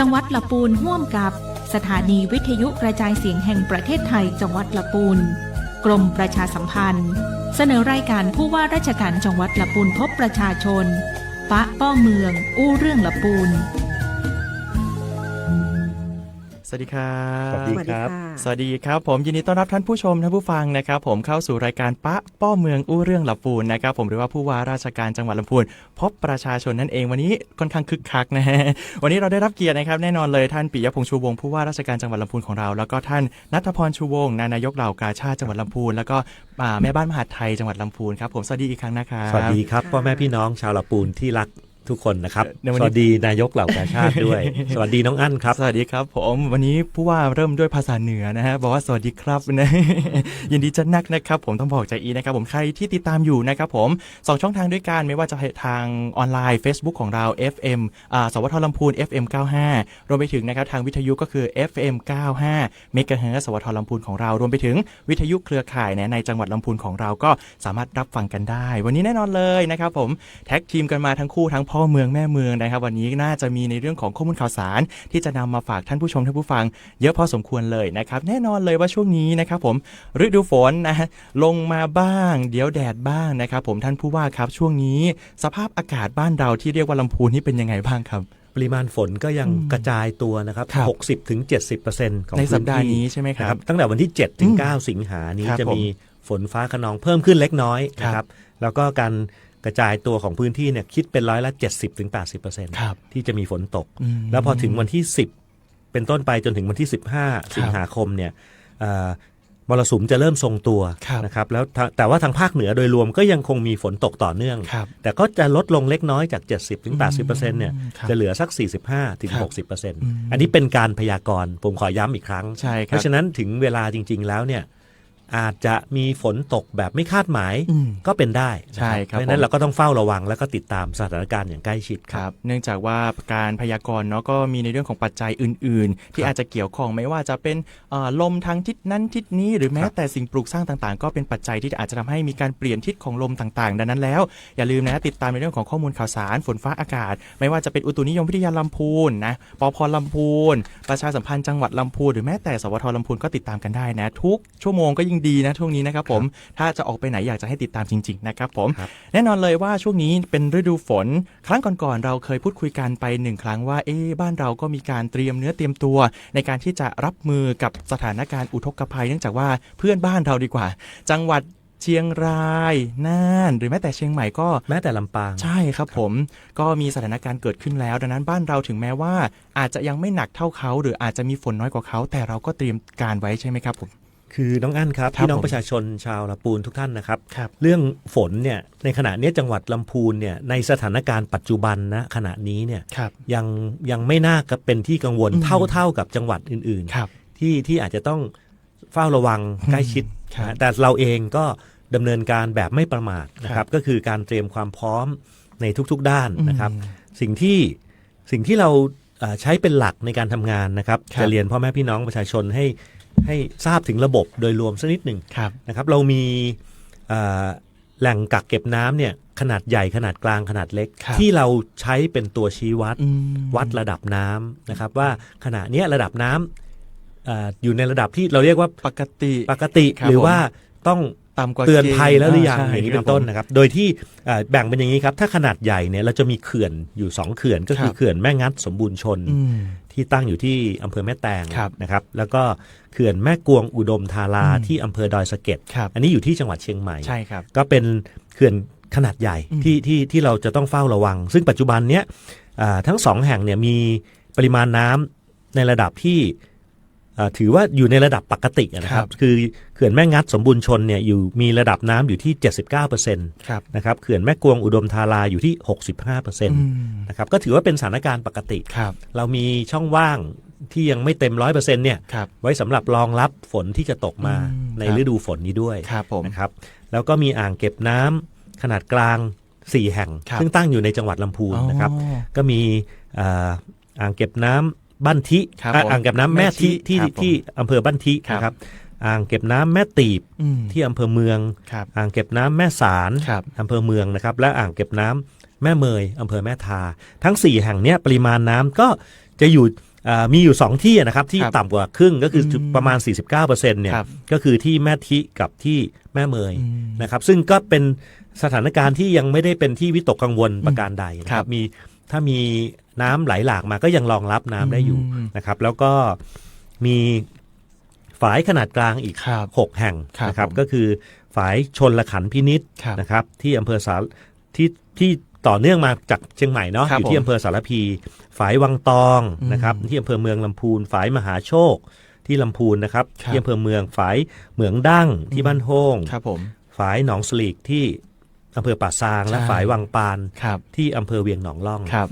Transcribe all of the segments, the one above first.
จังหวัดลำพูนร่วมกับสถานีวิทยุกระจายเสียงแห่งประเทศไทยจังหวัดลำพูนกรมประชาสัมพันธ์เสนอรายการผู้ว่าราชการจังหวัดลำพูนพบประชาชนปะป้อเมืองอู้เรื่องลำพูนสวัสดีครับ สวัสดีครับ สวัสดีครับผมยินดีต้อนรับท่านผู้ชมท่านผู้ฟังนะครับผมเข้าสู่รายการปะป้อเมืองอู้เรื่องลำพูนนะครับผมหรือว่าผู้ว่าราชการจังหวัดลำพูนพบประชาชนนั่นเองวันนี้ค่อนข้างคึกคักนะฮะวันนี้เราได้รับเกียรตินะครับแน่นอนเลยท่านปิยพงษ์ชูวงศ์ผู้ว่าราชการจังหวัดลำพูนของเราแล้วก็ท่านณัฐพรชูวงศ์นายกเหล่ากาชาติจังหวัดลำพูนแล้วก็แม่บ้านมหาดไทยจังหวัดลำพูนครับผมสวัสดีอีกครั้งนะครับสวัสดีครับพ่อแม่พี่น้องชาวลำพูนที่รักทุกคนนะครับสวัสดีนายกเหล่ากาชาติด้วย สวัสดีน้องอั้นครับสวัสดีครับผมวันนี้ผู้ว่าเริ่มด้วยภาษาเหนือนะฮะบอกว่าสวัสดีครับนะยินดีจัดนักนะครับผมต้องบอกใจอีนะครับผมใครที่ติดตามอยู่นะครับผม2ช่องทางด้วยกันไม่ว่าจะทางออนไลน์ Facebook ของเรา FM สวทลำพูน FM 95รวมไปถึงนะครับทางวิทยุก็คือ FM 95เมกะเฮิรตซ์สวทลำพูนของเรารวมไปถึงวิทยุเครือข่ายในจังหวัดลำพูนของเราก็สามารถรับฟังกันได้วันนี้แน่นอนเลยนะครับผมแท็กทีมกันมาทั้งคู่ทั้งพ่อเมืองแม่เมืองนะครับวันนี้น่าจะมีในเรื่องของข้อมูลข่าวสารที่จะนำมาฝากท่านผู้ชมท่านผู้ฟังเยอะพอสมควรเลยนะครับแน่นอนเลยว่าช่วงนี้นะครับผมฤดูฝนนะฮะลงมาบ้างเดี๋ยวแดดบ้างนะครับผมท่านผู้ว่าครับช่วงนี้สภาพอากาศบ้านเราที่เรียกว่าลำพูนนี่เป็นยังไงบ้างครับปริมาณฝนก็ยังกระจายตัวนะครับ 60-70% ของในสัปดาห์นี้ใช่ไหมครับตั้งแต่วันที่7ถึง9สิงหานี้จะมีฝนฟ้าคะนองเพิ่มขึ้นเล็กน้อยนะครับแล้วก็การกระจายตัวของพื้นที่เนี่ยคิดเป็น70-80%ที่จะมีฝนตกแล้วพอถึงวันที่10เป็นต้นไปจนถึงวันที่15สิงหาคมเนี่ยมรสุมจะเริ่มทรงตัวนะครับแล้วแต่ว่าทางภาคเหนือโดยรวมก็ยังคงมีฝนตกต่อเนื่องแต่ก็จะลดลงเล็กน้อยจาก70-80%เนี่ยจะเหลือสัก45-60%อันนี้เป็นการพยากรณ์ผมขอย้ำอีกครั้งเพราะฉะนั้นถึงเวลาจริงๆแล้วเนี่ยอาจจะมีฝนตกแบบไม่คาดหมายก็เป็นได้ใช่ครับเพราะฉะนั้นเราก็ต้องเฝ้าระวังแล้วก็ติดตามสถานการณ์อย่างใกล้ชิดครับเนื่องจากว่าการพยากรณ์เนาะก็มีในเรื่องของปัจจัยอื่นๆที่อาจจะเกี่ยวข้องไม่ว่าจะเป็นลมทางทิศนั้นทิศนี้หรือแม้แต่สิ่งปลูกสร้างต่างๆก็เป็นปัจจัยที่อาจจะทำให้มีการเปลี่ยนทิศของลมต่างๆดังนั้นแล้วอย่าลืมนะติดตามในเรื่องของข้อมูลข่าวสารฝนฟ้าอากาศไม่ว่าจะเป็นอุตุนิยมวิทยาลำพูนนะปภ.ลำพูนประชาสัมพันธ์จังหวัดลำพูนหรือแม้แต่สวทลำพูนก็ติดตามกันได้นะทุกชั่วโมงก็ยิ่งดีนะช่วงนี้นะครับผมถ้าจะออกไปไหนอยากจะให้ติดตามจริงๆนะครับผมแน่นอนเลยว่าช่วงนี้เป็นฤดูฝนครั้งก่อนๆเราเคยพูดคุยกันไป1ครั้งว่าบ้านเราก็มีการเตรียมเนื้อเตรียมตัวในการที่จะรับมือกับสถานการณ์อุทกภัยเนื่องจากว่าเพื่อนบ้านเราดีกว่าจังหวัดเชียงรายน่านหรือแม้แต่เชียงใหม่ก็แม้แต่ลำปางใช่ครับผมก็มีสถานการณ์เกิดขึ้นแล้วดังนั้นบ้านเราถึงแม้ว่าอาจจะยังไม่หนักเท่าเขาหรืออาจจะมีฝนน้อยกว่าเขาแต่เราก็เตรียมการไว้ใช่ไหมครับผมคือน้องอั้นครับพี่น้องประชาชนชาวลำพูนทุกท่านนะครับเรื่องฝนเนี่ยในขณะนี้จังหวัดลำพูนเนี่ยในสถานการณ์ปัจจุบันนะขณะนี้เนี่ยยังไม่น่าจะเป็นที่กังวลเท่ากับจังหวัดอื่นๆที่อาจจะต้องเฝ้าระวังใกล้ชิดแต่เราเองก็ดำเนินการแบบไม่ประมาทนะครับก็คือการเตรียมความพร้อมในทุกๆด้านนะครับสิ่งที่เราใช้เป็นหลักในการทำงานนะครับจะเรียนพ่อแม่พี่น้องประชาชนให้ทราบถึงระบบโดยรวมสักนิดหนึ่งนะครับเรามีแหล่งกักเก็บน้ำเนี่ยขนาดใหญ่ขนาดกลางขนาดเล็กที่เราใช้เป็นตัวชี้วัดระดับน้ำนะครับว่าขณะนี้ระดับน้ำอยู่ในระดับที่เราเรียกว่าปกติหรือว่าต้องเตือนภัยแล้วหรือยังอย่างนี้เป็นต้นนะครับโดยที่แบ่งเป็นอย่างนี้ครับถ้าขนาดใหญ่เนี่ยเราจะมีเขื่อนอยู่2เขื่อนก็คือเขื่อนแม่งัดสมบูรณ์ชนที่ตั้งอยู่ที่อำเภอแม่แตงนะครับแล้วก็เขื่อนแม่กวงอุดมธาราที่อำเภอดอยสะเก็ดอันนี้อยู่ที่จังหวัดเชียงใหม่ใช่ครับก็เป็นเขื่อนขนาดใหญ่ที่เราจะต้องเฝ้าระวังซึ่งปัจจุบันเนี้ยทั้ง2แห่งเนี่ยมีปริมาณน้ำในระดับที่ถือว่าอยู่ในระดับปกตินะครับคือเขื่อนแม่งัดสมบูรณ์ชนเนี่ยมีระดับน้ำอยู่ที่ 79% นะครับเขื่อนแม่กวงอุดมธาราอยู่ที่ 65% นะครับก็ถือว่าเป็นสถานการณ์ปกติเรามีช่องว่างที่ยังไม่เต็ม 100% เนี่ยไว้สำหรับรองรับฝนที่จะตกมาในฤดูฝนนี้ด้วยนะครับแล้วก็มีอ่างเก็บน้ำขนาดกลาง4แห่งซึ่งตั้งอยู่ในจังหวัดลำพูนนะครับก็มีอ่างเก็บน้ำบ้านทิอ่างเก็บน้ำแม่ทิที่อำเภอบ้านทินะครับอ่างเก็บน้ำแม่ตีบที่อำเภอเมืองอ่างเก็บน้ำแม่สารอำเภอเมืองนะครับและอ่างเก็บน้ำแม่เมยอำเภอแม่ทาทั้ง4แห่งนี้ปริมาณน้ำก็จะอยู่ มีอยู่2ที่นะครับที่ ครับ ต่ำกว่าครึ่งก็คือประมาณ 49%เนี่ย ครับ ก็คือที่แม่ทิกับที่แม่เมยนะครับซึ่งก็เป็นสถานการณ์ที่ยังไม่ได้เป็นที่วิตกกังวลประการใดนะค ครั รับบ ถ้ามีน้ำไหลหลากมาก็ยังรองรับน้ำได้อยู่นะครับแล้วก็มีฝายขนาดกลางอีก ครับ 6 แห่ง ครับ นะครับ ผม ก็คือฝายชนละขันธ์พินิจ ครับ นะครับที่อำเภอที่ต่อเนื่องมาจากเชียงใหม่เนาะ ครับ อยู่ที่ ผม อำเภอสารพี ฝายวังตอง อืม นะครับที่อำเภอเมืองลำพูนฝายมหาโชคที่ลำพูนนะครับ ครับ ที่อำเภอเมืองฝายเหมืองดั้งที่บ้านโฮง ครับผม ฝายหนองสลีกที่อำเภอป่าซางและ ใช่ ฝายวังปาน ครับ ที่อำเภอเวียงหนองล่อง ครับ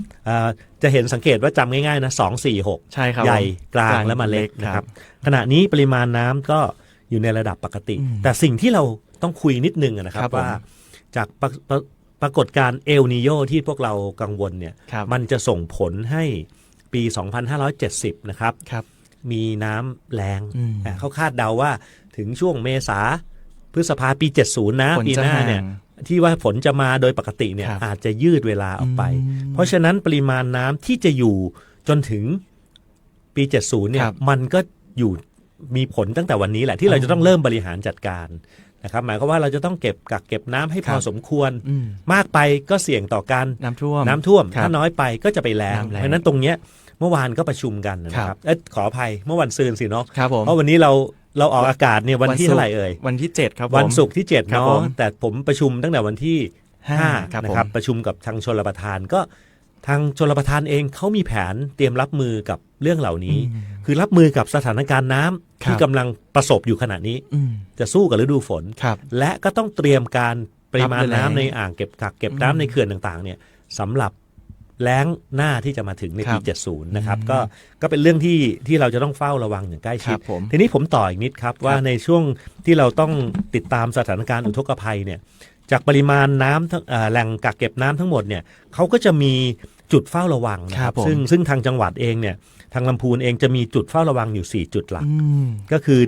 จะเห็นสังเกตว่าจำง่ายๆนะ246 ใช่ครับ ใหญ่ ผม กลางและมาเล็กนะครับขณะนี้ปริมาณน้ำก็อยู่ในระดับปกติ แต่สิ่งที่เราต้องคุยนิดนึงนะครับ ครับผม ว่าจากปรากฏการณ์เอลนีโยที่พวกเรากังวลเนี่ย ครับ มันจะส่งผลให้ปี 2570 นะครับ ครับ มีน้ำแรง อืม เขาคาดเดาว่าถึงช่วงเมษาพฤษภาปี 70 นะ ฝน ปี จะ หน้าเนี่ย ห่าง ที่ว่าฝนจะมาโดยปกติเนี่ย ครับ อาจจะยืดเวลาออกไป อืม เพราะฉะนั้นปริมาณน้ำที่จะอยู่จนถึงปี 70 เนี่ ค ย รับ มันก็อยู่มีผลตั้งแต่วันนี้แหละที่เราจะต้องเริ่มบริหารจัดการนะครับหมายความว่าเราจะต้องเก็บน้ำให้พอสมควร อืม มากไปก็เสี่ยงต่อการ น้ำท่วม น้ำท่วม ครับ ถ้าน้อยไปก็จะไปแล้ง น้ำแล้ง เพราะฉะนั้นตรงเนี้ยเมื่อวานก็ประชุมกันนะค ครั รับบ ขออภัยเมื่อวันซืนสิเนาะ ครับผม เพราะวันนี้เราออกอากาศเนี่ยวันที่เท่าไหร่เอ่ย วันที่ 7 ครับผม วันศุกร์ที่ 7 ครับ เนาะ ผม แต่ผมประชุมตั้งแต่วันที่ 5 ครับ 5 ผม นะครับประชุมกับทางชลประทานก็ทางชลประทานเองเขามีแผนเตรียมรับมือกับเรื่องเหล่านี้ คือรับมือกับสถานการณ์น้ำที่ ครับ กำลังประสบอยู่ขณะนี้ อืม จะสู้กับฤดูฝน ครับ และก็ต้องเตรียมการปริมาณ รับมือแล้ง น้ำในอ่างเก็บกักเก็บน้ำในเขื่อนต่างๆเนี่ยสำหรับแล้งหน้าที่จะมาถึงในปี 70 นะครับก็เป็นเรื่องที่เราจะต้องเฝ้าระวังอย่างใกล้ ค ชิ รั ด บผม ทีนี้ผมต่ออีกนิดครับว่าในช่วงที่เราต้องติดตามสถานการณ์อุทกภัยเนี่ยจากปริมาณน้ำแหล่งกักเก็บน้ำทั้งหมดเนี่ยเขาก็จะมีจุดเฝ้าระวังนะค ครั รั บบ ผม ซึ่งทางจังหวัดเองเนี่ยทางลำพูนเองจะมีจุดเฝ้าระวังอยู่4จุดหลัก อืม ก็คือ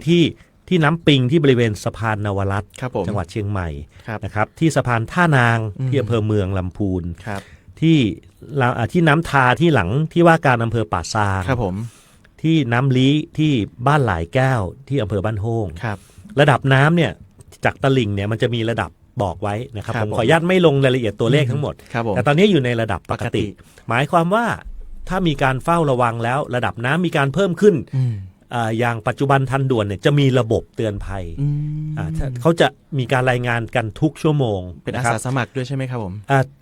ที่น้ำปิงที่บริเวณสะพานนวรัตน์ ครับผม จังหวัดเชียงใหม่ ครับ นะครับที่สะพานท่านาง อืม ที่อำเภอเมืองลำพูน ครับ ที่น้ำทาที่หลังที่ว่าการอำเภอป่าซาง ครับผม ที่น้ำลี้ที่บ้านหลายแก้วที่อำเภอบ้านโฮง ครับ ระดับน้ำเนี่ยจากตลิ่งเนี่ยมันจะมีระดับบอกไว้นะครับ ครับ ผมขออนุญาตไม่ลงรายละเอียดตัวเลขทั้งหมด ครับผม แต่ตอนนี้อยู่ในระดับปก ปกติ ติ หมายความว่าถ้ามีการเฝ้าระวังแล้วระดับน้ำมีการเพิ่มขึ้น อืม อย่างปัจจุบันทันด่วนเนี่ยจะมีระบบเตือนภัย อืม เขาจะมีการรายงานกันทุกชั่วโมง เป็นอา ะครับ สาสมัครด้วยใช่ไหมครับผม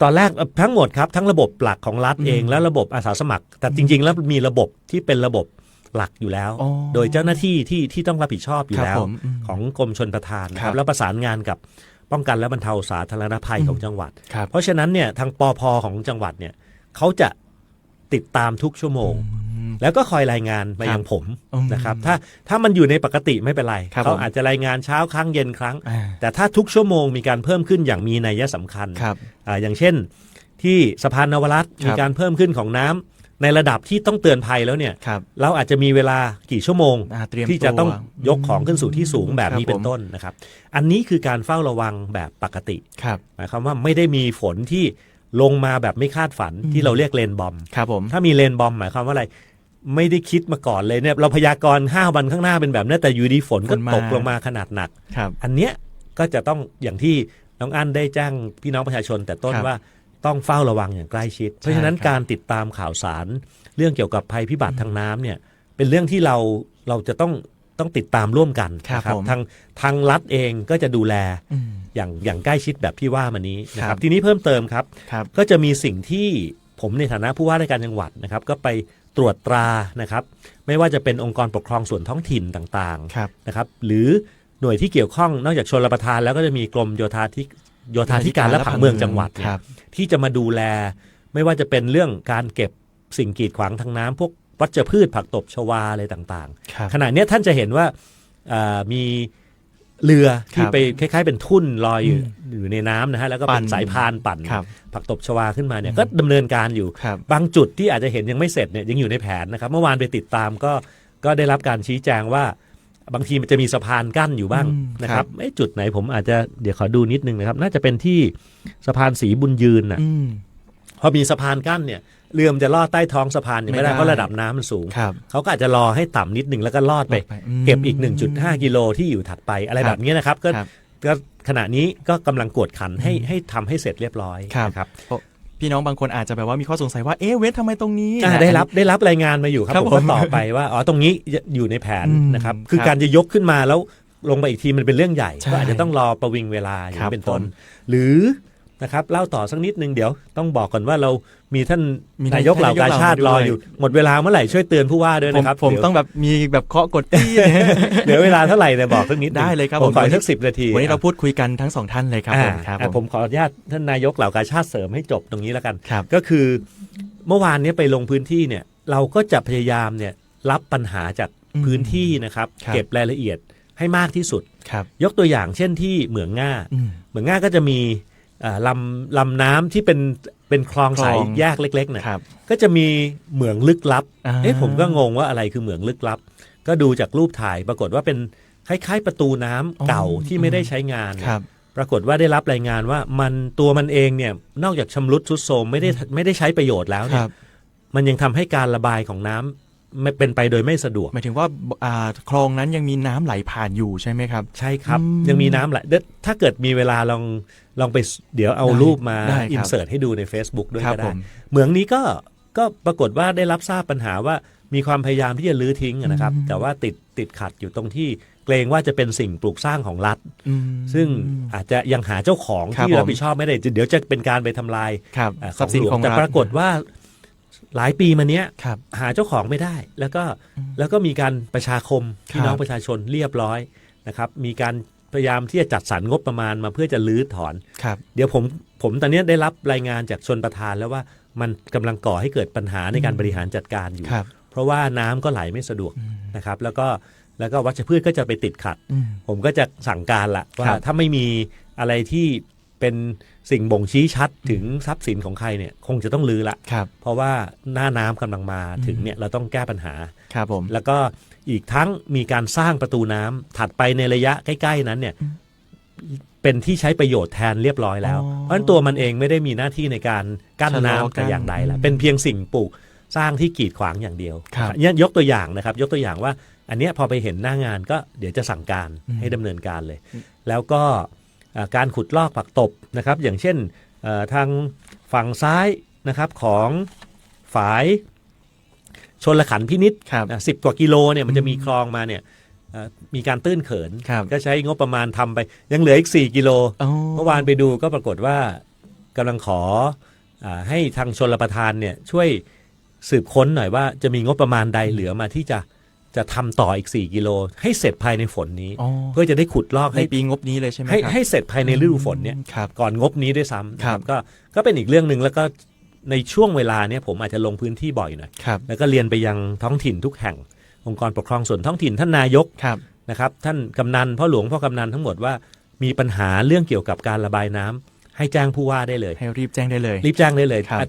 ตอนแรกทั้งหมดครับทั้งระบบหลักของรัฐเองและระบบอาสาสมัคร แต่จริง ๆ แล้วมีระบบที่เป็นระบบหลักอยู่แล้ว อ๋อ โดยเจ้าหน้าที่ที่ต้องรับผิดชอบอยู่ ครับ แล้ว ผมอืม ของกรมชลประทานนะค ครั รับบ แล้วประสานงานกับป้องกันและบรรเทาสาธารณภัยของจังหวัด ครับ เพราะฉะนั้นเนี่ยทางปพของจังหวัดเนี่ยเขาจะติดตามทุกชั่วโมง แล้วก็คอยรายงานมายังผม อืม นะครับถ้ามันอยู่ในปกติไม่เป็นไร ครับ เขา ผม อาจจะรายงานเช้าครั้งเย็นครั้ง อ่า แต่ถ้าทุกชั่วโมงมีการเพิ่มขึ้นอย่างมีนัยสำคัญ ครับ อย่างเช่นที่สะพานนวรัตน์ ครับ มีการเพิ่มขึ้นของน้ำในระดับที่ต้องเตือนภัยแล้วเนี่ย ครับ เราอาจจะมีเวลากี่ชั่วโมง เตรียม ที่จะต้อง ตัวย กของขึ้นสู่ที่สูงแบบนี้ ครับ เป็นต้นนะครับ อันนี้คือการเฝ้าระวังแบบปกติ ครับ หมายความว่าไม่ได้มีฝนที่ลงมาแบบไม่คาดฝันที่เราเรียกเรนบอม ครับผม ถ้ามีเรนบอมหมายความว่าอะไรไม่ได้คิดมาก่อนเลยเนี่ยเราพยากรณ์5 วันข้างหน้าเป็นแบบนี้แต่อยู่ดีฝนก็ ฝนมา ตกลงมาขนาดหนัก ครับ อันเนี้ยก็จะต้องอย่างที่น้องอั้นได้แจ้งพี่น้องประชาชนแต่ต้น ครับ ว่าต้องเฝ้าระวังอย่างใกล้ชิด เพราะฉะนั้น ครับ การติดตามข่าวสารเรื่องเกี่ยวกับภัยพิบัติทางน้ำเนี่ยเป็นเรื่องที่เราจะต้องติดตามร่วมกัน ครับ นะ ผม ทางรัฐเองก็จะดูแล อืม อย่างใกล้ชิดแบบที่ว่ามานี้นะค ครั รับบ ทีนี้เพิ่มเติมครับ ครับ ก็จะมีสิ่งที่ผมในฐานะผู้ว่าราชการจังหวัดนะครับก็ไปตรวจตรานะครับไม่ว่าจะเป็นองค์กรปกครองส่วนท้องถิ่นต่าง ครับ ๆนะครับหรือหน่วยที่เกี่ยวข้องนอกจากชลประทานแล้วก็จะมีกรมโยธาธิการและผังเมืองจังหวัดเนี่ ค ย รับ ที่จะมาดูแลไม่ว่าจะเป็นเรื่องการเก็บสิ่งกีดขวางทางน้ำพวกวัชพืชผักตบชวาอะไรต่าง ครับ ๆขณะเนี้ยท่านจะเห็นว่ามีเรือที่ ครับ ไปคล้ายๆเป็นทุ่นลอยอยู่ในน้ำนะฮะแล้วก็เป็น ปั่น สายพานปั่น ครับ ผักตบชวาขึ้นมาเนี่ยก็ดำเนินการอยู่ ครับ บางจุดที่อาจจะเห็นยังไม่เสร็จเนี่ยยังอยู่ในแผนนะครับเมื่อวานไปติดตามก็ได้รับการชี้แจงว่าบางทีมันจะมีสะพานกั้นอยู่บ้าง อืม นะค ครั รับบ จุดไหนผมอาจจะเดี๋ยวขอดูนิดนึงนะครับน่าจะเป็นที่สะพานศรีบุญยืนน่ะ อืม พอมีสะพานกั้นเนี่ย เรือมันจะลอดใต้ท้องสะพานยังไม่ได้เพราะระดับน้ำมันสูงเขาก็อาจจะรอให้ต่ำนิดนึงแล้วก็ลอดไปเก็บอีก 1.5 กิโลที่อยู่ถัดไปอะไรแบบนี้นะครับก็ขณะนี้ก็กำลังกวดขันให้ทำให้เสร็จเรียบร้อยนะครับพี่น้องบางคนอาจจะแบบว่ามีข้อสงสัยว่าเว้นทำไมตรงนี้ได้รับรายงานมาอยู่ครับผมก็ตอบไปว่าตรงนี้อยู่ในแผนนะครับคือการจะยกขึ้นมาแล้วลงไปอีกทีมันเป็นเรื่องใหญ่ก็อาจจะต้องรอประวิงเวลาอย่างเป็นต้นหรือนะครับเล่าต่อสักนิดนึงเดี๋ยวต้องบอกก่อนว่าเรามีท่านนายกเหล่ากาชาติรออยู่หมดเวลาเมื่อไหร่ช่วยเตือนผู้ว่าด้วยนะครับผมต้องแบบมีแบบเคาะกดตี้เหลือเวลาเท่าไหร่เนี่ยบอกสักนิดได้เลยครับผมขอสัก10 นาทีวันนี้เราพูดคุยกันทั้ง2ท่านเลยครับผมขออนุญาตท่านนายกเหล่ากาชาติเสริมให้จบตรงนี้แล้วกันก็คือเมื่อวานนี้ไปลงพื้นที่เนี่ยเราก็จะพยายามเนี่ยรับปัญหาจากพื้นที่นะครับเก็บรายละเอียดให้มากที่สุดยกตัวอย่างเช่นที่เหมืองง่าก็จะมีลำน้ำที่เป็นคลองสายแยกเล็กๆเนี่ยก็จะมีเหมืองลึกลับผมก็งงว่าอะไรคือเหมืองลึกลับก็ดูจากรูปถ่ายปรากฏว่าเป็นคล้ายๆประตูน้ำเก่าที่ไม่ได้ใช้งานปรากฏว่าได้รับรายงานว่าตัวมันเองเนี่ยนอกจากชำรุดทรุดโทรมไม่ได้ใช้ประโยชน์แล้วเนี่ยมันยังทำให้การระบายของน้ำไม่เป็นไปโดยไม่สะดวกหมายถึงว่าคลองนั้นยังมีน้ำไหลผ่านอยู่ใช่ไหมครับใช่ครับยังมีน้ำไหลถ้าเกิดมีเวลาลองไปเดี๋ยวเอารูปมาอินเสิร์ตให้ดูใน Facebook ด้วยก็ได้เหมืองนี้ก็ปรากฏว่าได้รับทราบปัญหาว่ามีความพยายามที่จะลื้อทิ้งนะครับแต่ว่าติดขัดอยู่ตรงที่เกรงว่าจะเป็นสิ่งปลูกสร้างของรัฐซึ่งอาจจะยังหาเจ้าของที่รับผิดชอบไม่ได้เดี๋ยวจะเป็นการไปทำลายทรัพย์สินของรัฐแต่ปรากฏว่าหลายปีมาเนี้ยหาเจ้าของไม่ได้แล้วก็มีการประชาคมพี่น้องประชาชนเรียบร้อยนะครับมีการพยายามที่จะจัดสรรงบประมาณมาเพื่อจะลื้อถอนเดี๋ยวผมตอนนี้ได้รับรายงานจากชนประทานแล้วว่ามันกำลังก่อให้เกิดปัญหาในการบริหารจัดการอยู่เพราะว่าน้ำก็ไหลไม่สะดวกนะครับแล้วก็วัชพืชก็จะไปติดขัดผมก็จะสั่งการละว่าถ้าไม่มีอะไรที่เป็นสิ่งบ่งชี้ชัดถึงทรัพย์สินของใครเนี่ยคงจะต้องลื้อละเพราะว่าหน้าน้ำกำลังมาถึงเนี่ยเราต้องแก้ปัญหาครับผมแล้วก็อีกทั้งมีการสร้างประตูน้ำถัดไปในระยะใกล้ๆนั้นเนี่ยเป็นที่ใช้ประโยชน์แทนเรียบร้อยแล้วเพราะฉะนั้นตัวมันเองไม่ได้มีหน้าที่ในการกั้นน้ำแต่อย่างใดละเป็นเพียงสิ่งปลูกสร้างที่กีดขวางอย่างเดียวเนี่ยยกตัวอย่างนะครับยกตัวอย่างว่าอันเนี้ยพอไปเห็นหน้างานก็เดี๋ยวจะสั่งการให้ดำเนินการเลยแล้วก็การขุดลอกผักตบนะครับอย่างเช่นทางฝั่งซ้ายนะครับของฝายชลขันธ์พินิจ10 กว่ากิโลเนี่ยมันจะมีคลองมาเนี่ยมีการตื้นเขินก็ใช้งบประมาณทำไปยังเหลืออีก4 กิโลเมื่อวานไปดูก็ปรากฏว่ากำลังขอให้ทางชลประทานเนี่ยช่วยสืบค้นหน่อยว่าจะมีงบประมาณใดเหลือมาที่จะทำต่ออีก4 กิโลให้เสร็จภายในฝนนี้เพื่อจะได้ขุดลอกให้ปีงบนี้เลยใช่ไหมครับให้เสร็จภายในฤดูฝนเนี่ยก่อนงบนี้ด้วยซ้ำก็เป็นอีกเรื่องนึงแล้วก็ในช่วงเวลาเนี่ยผมอาจจะลงพื้นที่บ่อยหน่อยแล้วก็เรียนไปยังท้องถิ่นทุกแห่งองค์กรปกครองส่วนท้องถิ่นท่านนายกนะครับท่านกำนันพ่อหลวงพ่อกำนันทั้งหมดว่ามีปัญหาเรื่องเกี่ยวกับการระบายน้ำให้แจ้งผู้ว่าได้เลยให้รีบแจ้งได้เลย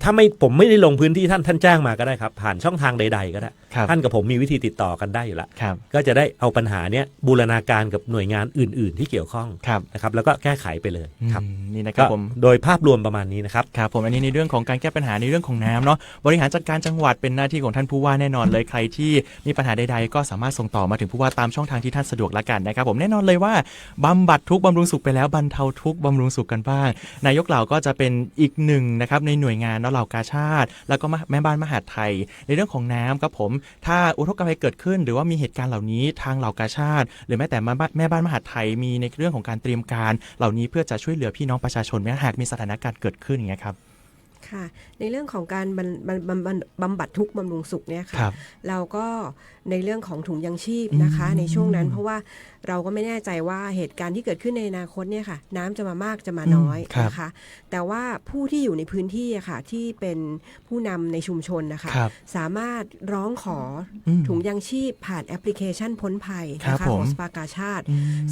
ถ้าผมไม่ได้ลงพื้นที่ท่านแจ้งมาก็ได้ครับผ่านช่องทางใดๆก็ได้ท่านกับผมมีวิธีติดต่อกันได้อยู่แล้วก็จะได้เอาปัญหาเนี้ยบูรณาการกับหน่วยงานอื่นๆที่เกี่ยวข้องนะครับแล้วก็แก้ไขไปเลยครับนี่นะครับผมโดยภาพรวมประมาณนี้นะครับครับผมอันนี้ในเรื่องของการแก้ปัญหาในเรื่องของน้ำเนาะบริหารจัดการจังหวัดเป็นหน้าที่ของท่านผู้ว่าแน่นอนเลยใครที่มีปัญหาใดๆก็สามารถส่งต่อมาถึงผู้ว่าตามช่องทางที่ท่านสะดวกละกันนะครับผมแน่นอนเลยว่าบำบัดทุกข์บำรุงสุขไปแล้วบรรเทาทุกข์บำรุงสุขกันบ้างนายกเหล่าก็จะเป็นอีกหนึ่งนะครับในหน่วยงานเหล่ากาชาติแล้วก็แม่บ้านมหาดไทยในเรื่องของน้ำครับผมถ้าอุทกภัยเกิดขึ้นหรือว่ามีเหตุการณ์เหล่านี้ทางเหล่ากาชาติหรือแม้แต่แม่บ้านมหาดไทยมีในเรื่องของการเตรียมการเหล่านี้เพื่อจะช่วยเหลือพี่น้องประชาชนแม้หากมีสถานการณ์เกิดขึ้นอย่างเงี้ยครับค่ะในเรื่องของการบำบัดทุกข์บำรุงสุขเนี่ยค่ะเราก็ในเรื่องของถุงยังชีพนะคะในช่วงนั้นเพราะว่าเราก็ไม่แน่ใจว่าเหตุการณ์ที่เกิดขึ้นในอนาคตเนี่ยค่ะน้ำจะมามากจะมาน้อยนะคะแต่ว่าผู้ที่อยู่ในพื้นที่อะค่ะที่เป็นผู้นำในชุมชนนะคะสามารถร้องขอถุงยังชีพผ่านแอปพลิเคชันพ้นภัยนะคะของสภากาชาติ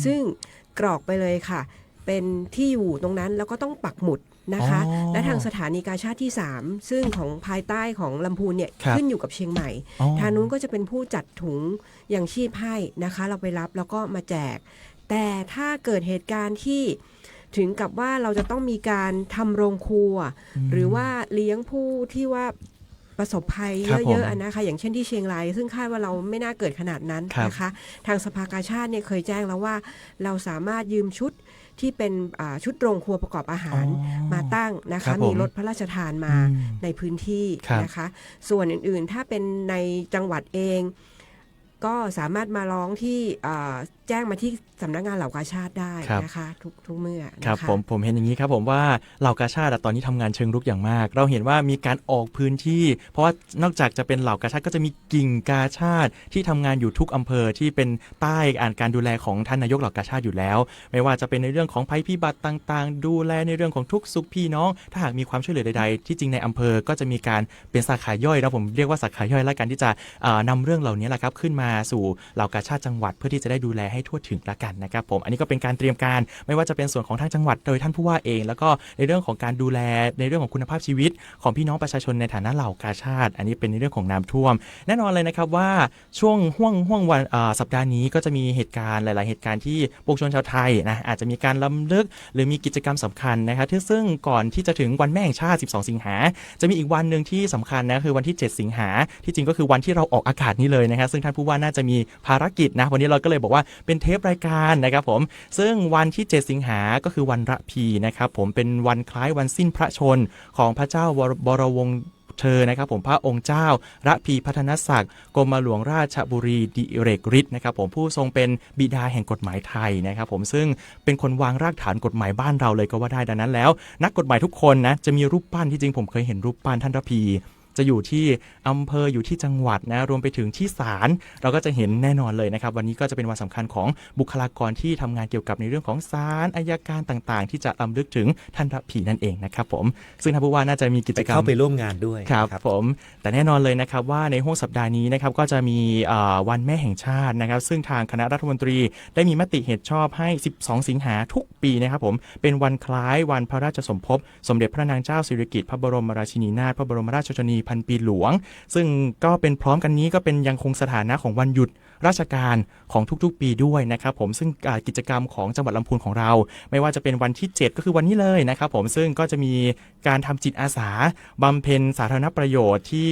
ซึ่งกรอกไปเลยค่ะเป็นที่อยู่ตรงนั้นแล้วก็ต้องปักหมุดนะคะและทางสถานีกาชาติที่3ซึ่งของภายใต้ของลำพูนเนี่ยขึ้นอยู่กับเชียงใหม่ทางนู้นก็จะเป็นผู้จัดถุงยังชีพให้นะคะเราไปรับแล้วก็มาแจกแต่ถ้าเกิดเหตุการณ์ที่ถึงกับว่าเราจะต้องมีการทำโรงครัวหรือว่าเลี้ยงผู้ที่ว่า ประสบภัย ครับ เยอะ ผม ๆนะคะอย่างเช่นที่เชียงรายซึ่งคาดว่าเราไม่น่าเกิดขนาดนั้น ครับ นะคะทางสภากาชาดเนี่ยเคยแจ้งแล้วว่าเราสามารถยืมชุดที่เป็นชุดโรงครัวประกอบอาหาร มาตั้งนะ ครั คะ บผม มีรถพระราชทานมา อืม ในพื้นที่ ครับ นะคะส่วนอื่นๆถ้าเป็นในจังหวัดเองก็สามารถมาร้องที่แจ้งมาที่สำนักงานเหล่ากาชาดได้นะคะทุกเมื่อนะคะ ครับผมเห็นอย่างนี้ครับผมว่าเหล่ากาชาดตอนนี้ทำงานเชิงรุกอย่างมาก เราเห็นว่ามีการออกพื้นที่ เพราะว่านอกจากจะเป็นเหล่ากาชาดก็จะมีกิ่งกาชาดที่ทำงานอยู่ทุกอำเภอที่เป็นใต้การดูแลของท่านนายกเหล่ากาชาดอยู่แล้ว ไม่ว่าจะเป็นในเรื่องของภัยพิบัติต่างๆ ดูแลในเรื่องของทุกสุขพี่น้องถ้าหากมีความช่วยเหลือใดๆที่จริงในอำเภอก็จะมีการเป็นสาขาย่อยนะผมเรียกว่าสาขาย่อยและกันที่จะนำเรื่องเหล่านี้แหละครับขึ้นมาสู่เหล่ากาชาดจังหวัดเพื่อที่จะได้ดูแลให้ทั่วถึงละกันนะครับผมอันนี้ก็เป็นการเตรียมการไม่ว่าจะเป็นส่วนของทางจังหวัดโดยท่านผู้ว่าเองแล้วก็ในเรื่องของการดูแลในเรื่องของคุณภาพชีวิตของพี่น้องประชาชนในฐานะเหล่ากาชาดอันนี้เป็นในเรื่องของน้ำท่วมแน่นอนเลยนะครับว่าช่วงห่วงวันสัปดาห์นี้ก็จะมีเหตุการณ์หลายๆเหตุการณ์ที่ปวงชนชาวไทยนะอาจจะมีการล้ำลึกหรือมีกิจกรรมสำคัญนะครับที่ซึ่งก่อนที่จะถึงวันแม่แห่งชาติ12 สิงหาจะมีอีกวันหนึ่งที่สำคัญนะคือวันที่7 สิงหาที่จริงก็คือวันที่เราออกอากาศนี้เลยนะครับซึ่งท่านผู้ว่าน่าจะมีภารกิจนะวันนี้เราก็เลยบอกว่าเป็นเทปรายการนะครับผมซึ่งวันที่7 สิงหาก็คือวันระพีนะครับผมเป็นวันคล้ายวันสิ้นพระชนของพระเจ้าบรวงศ์เธอนะครับผมพระองค์เจ้าระพีพัฒนศักดิ์กรมหลวงราชบุรีดิเรกฤทธิ์นะครับผมผู้ทรงเป็นบิดาแห่งกฎหมายไทยนะครับผมซึ่งเป็นคนวางรากฐานกฎหมายบ้านเราเลยก็ว่าได้ดังนั้นแล้วนักกฎหมายทุกคนนะจะมีรูปปั้นที่จริงผมเคยเห็นรูปปั้นท่านระพีจะอยู่ที่อำเภออยู่ที่จังหวัดนะรวมไปถึงที่ศาลเราก็จะเห็นแน่นอนเลยนะครับวันนี้ก็จะเป็นวันสำคัญของบุคลากรที่ทำงานเกี่ยวกับในเรื่องของศาลอัยการต่างๆที่จะรำลึกถึงท่านระพีนั่นเองนะครับผมซึ่งท่านผู้ว่าน่าจะมีกิจกรรมเข้าไปร่วมงานด้วย ครับผมแต่แน่นอนเลยนะครับว่าในห้วงสัปดาห์นี้นะครับก็จะมีวันแม่แห่งชาตินะครับซึ่งทางคณะรัฐมนตรีได้มีมติเห็นชอบให้12 สิงหาทุกปีนะครับผมเป็นวันคล้ายวันพระราชสมภพสมเด็จพระนางเจ้าสิริกิติ์พระบรมราชินีนาถพระบรมราชชนนีพันปีหลวงซึ่งก็เป็นพร้อมกันนี้ก็เป็นยังคงสถานะของวันหยุดราชการของทุกๆปีด้วยนะครับผมซึ่งกิจกรรมของจังหวัดลำพูนของเราไม่ว่าจะเป็นวันที่7ก็คือวันนี้เลยนะครับผมซึ่งก็จะมีการทำจิตอาสาบำเพ็ญสาธารณประโยชน์ที่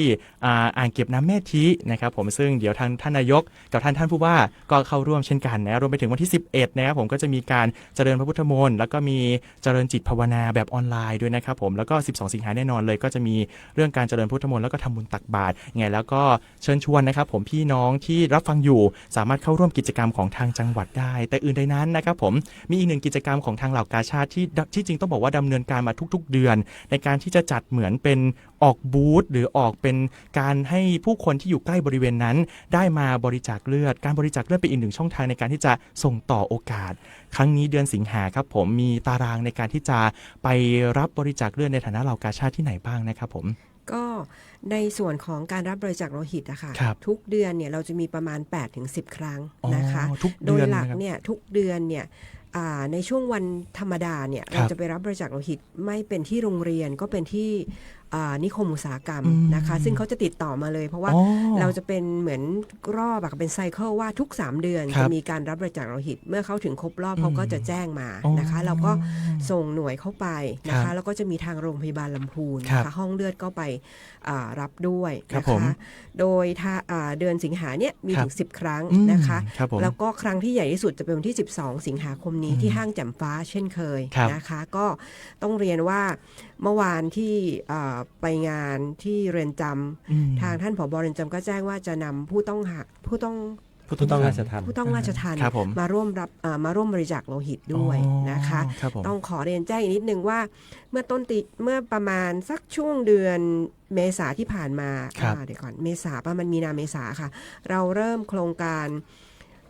อ่างเก็บน้ำแม่ทินะครับผมซึ่งเดี๋ยวทางท่านนายกกับท่านผู้ว่าก็เข้าร่วมเช่นกันนะรวมไปถึงวันที่11นะครับผมก็จะมีการเจริญพระพุทธมนต์แล้วก็มีเจริญจิตภาวนาแบบออนไลน์ด้วยนะครับผมแล้วก็12 สิงหาแน่นอนเลยก็จะมีเรื่องการเจริญพุทธมนต์แล้วก็ทำบุญตักบาตรไงแล้วก็เชิญชวนนะครับผมพี่น้องที่รับฟังอยู่สามารถเข้าร่วมกิจกรรมของทางจังหวัดได้แต่อื่นใดนั้นนะครับผมมีอีกหนึ่งกิจกรรมของทางเหล่ากาชาดที่จริงต้องบอกว่าดำเนินการมาทุกๆเดือนในการที่จะจัดเหมือนเป็นออกบูธหรือออกเป็นการให้ผู้คนที่อยู่ใกล้บริเวณนั้นได้มาบริจาคเลือดการบริจาคเลือดเป็นอีกหนึ่งช่องทางในการที่จะส่งต่อโอกาสครั้งนี้เดือนสิงหาครับผมมีตารางในการที่จะไปรับบริจาคเลือดในฐานะเหล่ากาชาดที่ไหนบ้างนะครับผมก็ในส่วนของการรับบริจาคโลหิตอะค่ะ ทุก เดือนเนี่ยเราจะมีประมาณ 8-10 ครั้งนะคะโดยหลักเนี่ยทุกเดือนเนี่ยในช่วงวันธรรมดาเนี่ยเราจะไปรับบริจาคโลหิตไม่เป็นที่โรงเรียนก็เป็นที่นิคมอุตสาหกรรมนะคะซึ่งเขาจะติดต่อมาเลยเพราะว่าเราจะเป็นเหมือนรอบเป็นไซเคิลว่าทุก3เดือนจะมีการรับบริจาคโลหิตเมื่อเขาถึงครบรอบเขาก็จะแจ้งมานะคะเราก็ส่งหน่วยเข้าไปนะคะแล้วก็จะมีทางโรงพยาบาลลำพูนนะคะห้องเลือดก็ไปรับด้วยนะคะโดยเดือนสิงหาเนี่ยมีถึง10 ครั้งนะคะแล้วก็ครั้งที่ใหญ่ที่สุดจะเป็นวันที่12 สิงหาคมนี้ที่ห้างแจ่มฟ้าเช่นเคยนะคะก็ต้องเรียนว่าเมื่อวานที่ไปงานที่เรือนจำทางท่านผบ.เรือนจำก็แจ้งว่าจะนำผู้ต้องราชทัณฑ์มาร่วมบริจาคโลหิตด้วยนะคะต้องขอเรียนแจ้งอีกนิดนึงว่าเมื่อประมาณสักช่วงเดือนเมษาที่ผ่านมาเดี๋ยวก่อนประมาณมีนาเมษาค่ะเราเริ่มโครงการ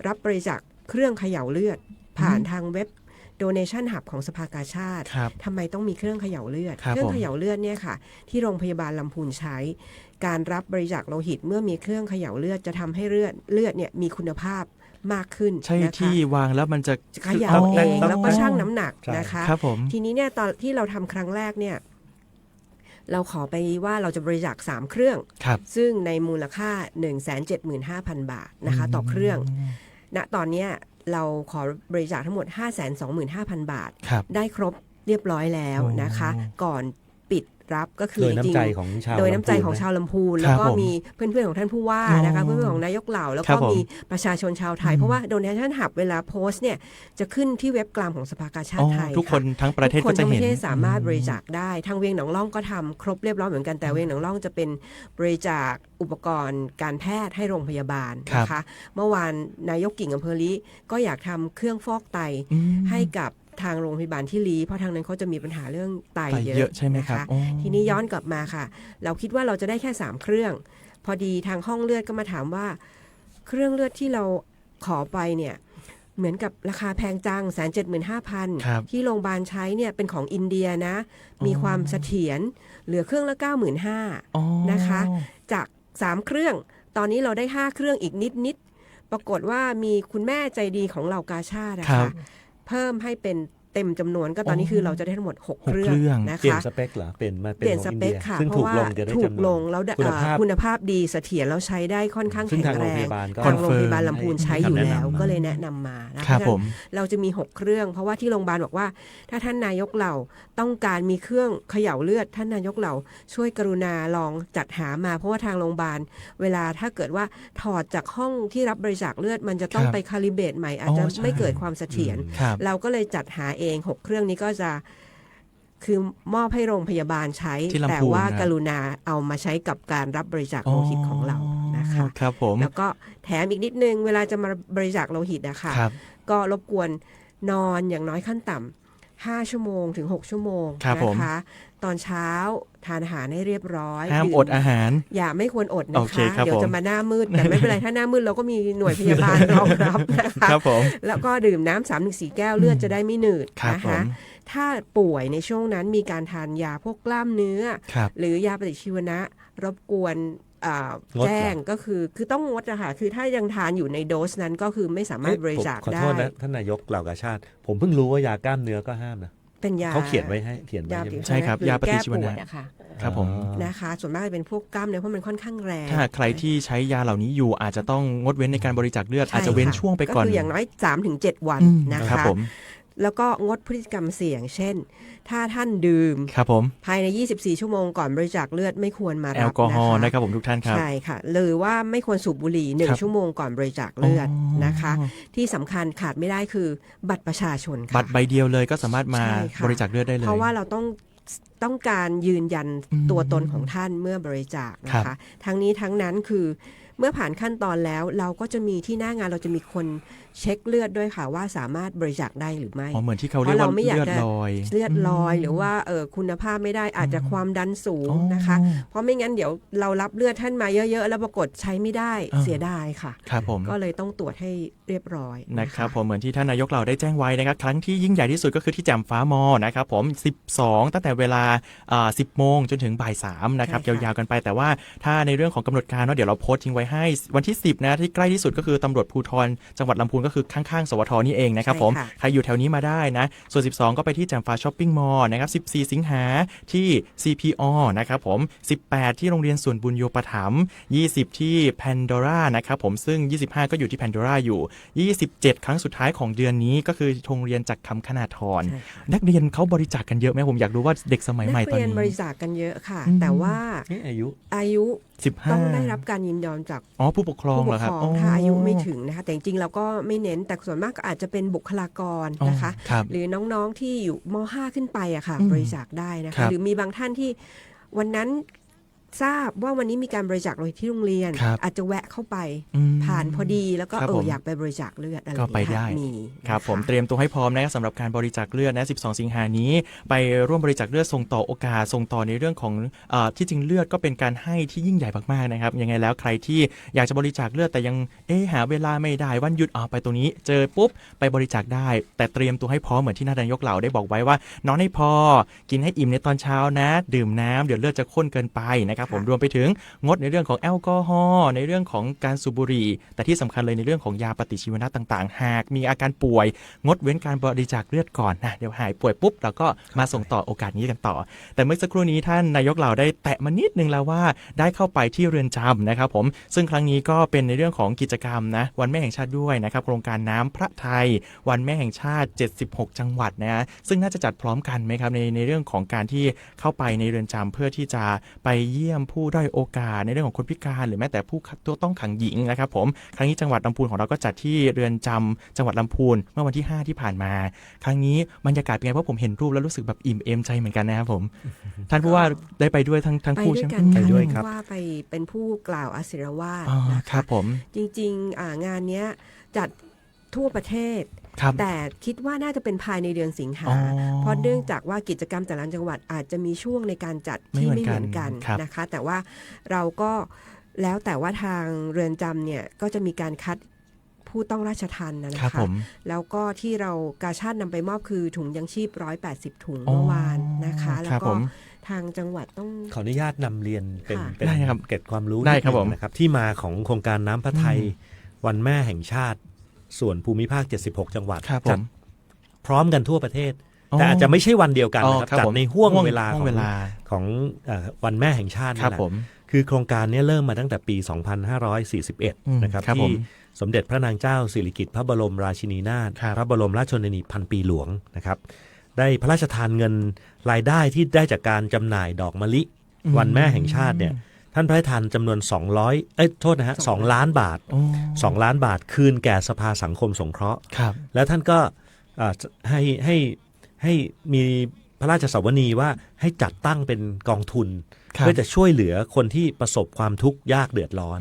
รับบริจาคเครื่องเขย่าเลือดผ่านทางเว็บDonation Hub ของสภากาชาดทำไมต้องมีเครื่องเขย่าเลือดเครื่องเขย่าเลือดเนี่ยค่ะที่โรงพยาบาลลำพูนใช้การรับบริจาคโลหิตเมื่อมีเครื่องเขย่าเลือดจะทำให้เลือดเนี่ยมีคุณภาพมากขึ้นใช่ที่วางแล้วมันจะเขย่าเองแล้วก็ชั่งน้ำหนักนะคะทีนี้เนี่ยตอนที่เราทำครั้งแรกเนี่ยเราขอไปว่าเราจะบริจาค3เครื่องซึ่งในมูลค่า 175,000 บาทนะคะต่อเครื่องณตอนนี้เราขอบริจาคทั้งหมด 525,000 บาทได้ครบเรียบร้อยแล้วนะคะก่อนปิด รับก็คือ โดยน้ำใจของชาว โดยน้ำใจของชาวลำพูนแล้วก็มีเพื่อนๆของท่านผู้ว่านะคะเพื่อนๆของนายกเหล่าแล้วก็มีประชาชนชาวไทยเพราะว่า Donation Hub เวลาโพสต์เนี่ยจะขึ้นที่เว็บกลางของสภากาชาติไทยทุกคนทั้งประเทศก็จะเห็น ทุกคนทั้งประเทศสามารถบริจาคได้ทางเวียงหนองล่องก็ทำครบเรียบร้อยเหมือนกันแต่เวียงหนองล่องจะเป็นบริจาคอุปกรณ์การแพทย์ให้โรงพยาบาลนะคะเมื่อวานนายกกิ่งอำเภอลี้ก็อยากทำเครื่องฟอกไตให้กับทางโรงพยาบาลที่ลี้เพราะทางนั้นเขาจะมีปัญหาเรื่องไตเยอะใช่ไหมครับทีนี้ย้อนกลับมาค่ะเราคิดว่าเราจะได้แค่3เครื่องพอดีทางห้องเลือดก็มาถามว่าเครื่องเลือดที่เราขอไปเนี่ยเหมือนกับราคาแพงจัง 175,000 ที่โรงพยาบาลใช้เนี่ยเป็นของอินเดียนะมีความเสถียรเหลือเครื่องละ 95,000 นะคะจาก3เครื่องตอนนี้เราได้5เครื่องอีกนิดปรากฏว่ามีคุณแม่ใจดีของเหล่ากาชาตินะคะเพิ่มให้เป็นเต็มจำนวนก็ตอนนี้คือเราจะได้ทั้งหมด6เครื่องนะคะเปลี่ยนสเปคเหรอเปลี่ยนสเปคค่ะเพราะว่าถูกลงแล้วคุณภาพดีเสถียรแล้วใช้ได้ค่อนข้างแข็งแรงทางโรงพยาบาลลำพูนใช้อยู่แล้วก็เลยแนะนำมานะคะเราจะมี6เครื่องเพราะว่าที่โรงพยาบาลบอกว่าถ้าท่านนายกเหล่าต้องการมีเครื่องเขย่าเลือดท่านนายกเหล่าช่วยกรุณาลองจัดหามาเพราะว่าทางโรงพยาบาลเวลาถ้าเกิดว่าถอดจากห้องที่รับบริจาคเลือดมันจะต้องไปคาลิเบรตใหม่อาจจะไม่เกิดความเสถียรเราก็เลยจัดหาเอง6เครื่องนี้ก็จะคือมอบให้โรงพยาบาลใช้แต่ว่ากรุณาเอามาใช้กับการรับบริจาคโลหิตของเรานะคะครับผมแล้วก็แถมอีกนิดนึงเวลาจะมาบริจาคโลหิตนะคะก็รบกวนนอนอย่างน้อยขั้นต่ำ5 ชั่วโมงถึง6 ชั่วโมงนะคะตอนเช้าทานอาหารให้เรียบร้อยห้ามอดอาหารอย่าไม่ควรอดนะคะเดี๋ยวจะมาหน้ามืดแต่ไม่เป็นไรถ้าหน้ามืดเราก็มีหน่วยพยาบาลรองรับนะคะแล้วก็ดื่มน้ำ 3-4 แก้วเลือดจะได้ไม่หนืดนะคะถ้าป่วยในช่วงนั้นมีการทานยาพวกกล้ามเนื้อหรือยาปฏิชีวนะรบกวนแจ้งก็คือต้องงดนะคะคือถ้ายังทานอยู่ในโดสนั้นก็คือไม่สามารถบริจาคได้ขอโทษนะท่านนายกเหล่ากาชาติผมเพิ่งรู้ว่ายากล้ามเนื้อก็ห้ามนะเป็นยาเขาเขียนไว้ให้ใช่ครับยาปฏิชีวนะครับผมนะคะส่วนมากจะเป็นพวกกล้ามเนื้อเพราะมันค่อนข้างแรงถ้าใครที่ใช้ยาเหล่านี้อยู่อาจจะต้องงดเว้นในการบริจาคเลือดอาจจะเว้นช่วงไปก่อนก็คืออย่างน้อย 3-7 วันนะคะแล้วก็งดพฤติกรรมเสี่ยงเช่นถ้าท่านดื่มภายใน24 ชั่วโมงก่อนบริจาคเลือดไม่ควรมารับแอลกอฮอล์นะครับผมทุกท่านครับใช่ค่ะหรือว่าไม่ควรสูบบุหรี่1 ชั่วโมงก่อนบริจาคเลือดนะคะที่สำคัญขาดไม่ได้คือบัตรประชาชนค่ะบัตรใบเดียวเลยก็สามารถมาบริจาคเลือดได้เลยเพราะว่าเราต้องการยืนยันตัวตนของท่านเมื่อบริจาคนะคะทั้งนี้ทั้งนั้นคือเมื่อผ่านขั้นตอนแล้วเราก็จะมีที่หน้างานเราจะมีคนเช็คเลือดด้วยค่ะว่าสามารถบริจาคได้หรือไม่เหมือนที่เขาเรียกว่าเลือดลอยหรือว่าคุณภาพไม่ได้อาจจะความดันสูงนะคะเพราะไม่งั้นเดี๋ยวเรารับเลือดท่านมาเยอะๆแล้วปรากฏใช้ไม่ได้เสียดายค่ะก็เลยต้องตรวจให้เรียบร้อยนะครับผมเหมือนที่ท่านนายกเราได้แจ้งไว้นะครับครั้งที่ยิ่งใหญ่ที่สุดก็คือที่แจ่มฟ้ามอนะครับผม12ตั้งแต่เวลา10 โมงจนถึงบ่าย 3นะครับยาวๆกันไปแต่ว่าถ้าในเรื่องของกำหนดการเดี๋ยวเราโพสต์ทิ้งไว้ให้วันที่10นะที่ใกล้ที่สุดก็คือตำรวจภูธรจังหวัดลำพูนก็คือข้างๆสวทนี่เองนะครับผมใครอยู่แถวนี้มาได้นะส่วน12ก็ไปที่แจ่มฟ้าช้อปปิ้งมอลล์นะครับ14สิงหาที่ CPO นะครับผม18ที่โรงเรียนส่วนบุญโยปถัมภ์20ที่ Pandora นะครับผมซึ่ง25ก็อยู่ที่ Pandora อยู่27ครั้งสุดท้ายของเดือนนี้ก็คือโรงเรียนจักรคำขนาธรนักเรียนเขาบริจาคกันเยอะไหมผมอยากรู้ว่าเด็กสมัยใหม่ตอนนี้นักเรียนบริจาคกันเยอะค่ะแต่ว่าอายุต้องได้รับการยินยอมจากผู้ปกครองเหรอครับถ้าอายุไม่ถึงนะคะแต่จริงๆเราก็ไม่เน้นแต่ส่วนมากก็อาจจะเป็นบุคลากรนะคะหรือน้องๆที่อยู่ม.5 ขึ้นไปอะค่ะบริจาคได้นะคะหรือมีบางท่านที่วันนั้นทราบว่าวันนี้มีการบริจาคโลหิตที่โรงเรียนอาจจะแวะเข้าไปผ่านพอดีแล้วก็อยากไปบริจาคเลือดอะไรก็ไปได้ครับผมเตรียมตัวให้พร้อมนะครับสำหรับการบริจาคเลือดนะ12สิงหานี้ไปร่วมบริจาคเลือดส่งต่อโอกาสส่งต่อในเรื่องของที่จริงเลือดก็เป็นการให้ที่ยิ่งใหญ่มากๆนะครับยังไงแล้วใครที่อยากจะบริจาคเลือดแต่ยังหาเวลาไม่ได้วันหยุดไปตรงนี้เจอปุ๊บไปบริจาคได้แต่เตรียมตัวให้พร้อมเหมือนที่นายกเหล่าได้บอกไว้ว่านอนให้พอกินให้อิ่มในตอนเช้านะดื่มน้ำเดี๋ยวเลือดจะข้นเกินไปนะครับ นะครับผมรวมไปถึงงดในเรื่องของแอลกอฮอล์ในเรื่องของการสูบบุหรี่แต่ที่สำคัญเลยในเรื่องของยาปฏิชีวนะต่างๆหากมีอาการป่วยงดเว้นการบริจาคเลือดก่อนนะเดี๋ยวหายป่วยปุ๊บเราก็มาส่งต่อโอกาสนี้กันต่อแต่เมื่อสักครู่นี้ท่านนายกเราได้แตะมานิดนึงแล้วว่าได้เข้าไปที่เรือนจำนะครับผมซึ่งครั้งนี้ก็เป็นในเรื่องของกิจกรรมนะวันแม่แห่งชาติด้วยนะครับโครงการน้ำพระทัยวันแม่แห่งชาติ76จังหวัดนะฮะซึ่งน่าจะจัดพร้อมกันไหมครับในเรื่องของการที่เข้าไปในเรือนจำเพื่อที่จะไปเยี่ยมผู้ด้อยโอกาสในเรื่องของคนพิการหรือแม้แต่ผู้ต้องขังหญิงนะครับผมครั้งนี้จังหวัดลำพูนของเราก็จัดที่เรือนจำจังหวัดลำพูนเมื่อวันที่5ที่ผ่านมาครั้งนี้บรรยากาศเป็นไงเพราะผมเห็นรูปแล้วรู้สึกแบบอิ่มเอมใจเหมือนกันนะครับผมท่านผู้ว่าได้ไปด้วยทั้งคู่ใช่ไหมไปไปด้ ด้ ว วย ย ค กั รั น บ ว่าไปเป็นผู้กล่าวอาศิรวาท ครับผม จริงๆงานนี้จัดทั่วประเทศแต่คิดว่าน่าจะเป็นภายในเดือนสิงหาเพราะเนื่องจากว่ากิจกรรมแต่ละจังหวัดอาจจะมีช่วงในการจัดที่ไม่เหมือนกันนะคะแต่ว่าเราก็แล้วแต่ว่าทางเรือนจำเนี่ยก็จะมีการคัดผู้ต้องราชทัณฑ์นะคะแล้วก็ที่เรากาชาดนำไปมอบคือถุงยังชีพ180ถุงเมื่อวานนะคะแล้วก็ทางจังหวัดต้องขออนุญาตนำเรียนเป็นเกร็ดความรู้นะครับที่มาของโครงการน้ำพระทัยวันแม่แห่งชาติส่วนภูมิภาค76จังหวัดจัดพร้อมกันทั่วประเทศแต่อาจจะไม่ใช่วันเดียวกันนะครับจัดในห่วงเวลาของวันแม่แห่งชาตินี่แหละคือโครงการนี้เริ่มมาตั้งแต่ปี2541นะครับที่สมเด็จพระนางเจ้าสิริกิติ์พระบรมราชินีนาถพระบรมราชชนนีพันปีหลวงนะครับได้พระราชทานเงินรายได้ที่ได้จากการจำหน่ายดอกมะลิวันแม่แห่งชาติเนี่ยท่านพระราชทานจำนวน2 ล้านบาท2 ล้านบาทคืนแก่สภาสังคมสงเคราะห์แล้วท่านก็ให้มีพระราชสวนีว่าให้จัดตั้งเป็นกองทุนเพื่อจะช่วยเหลือคนที่ประสบความทุกข์ยากเดือดร้อน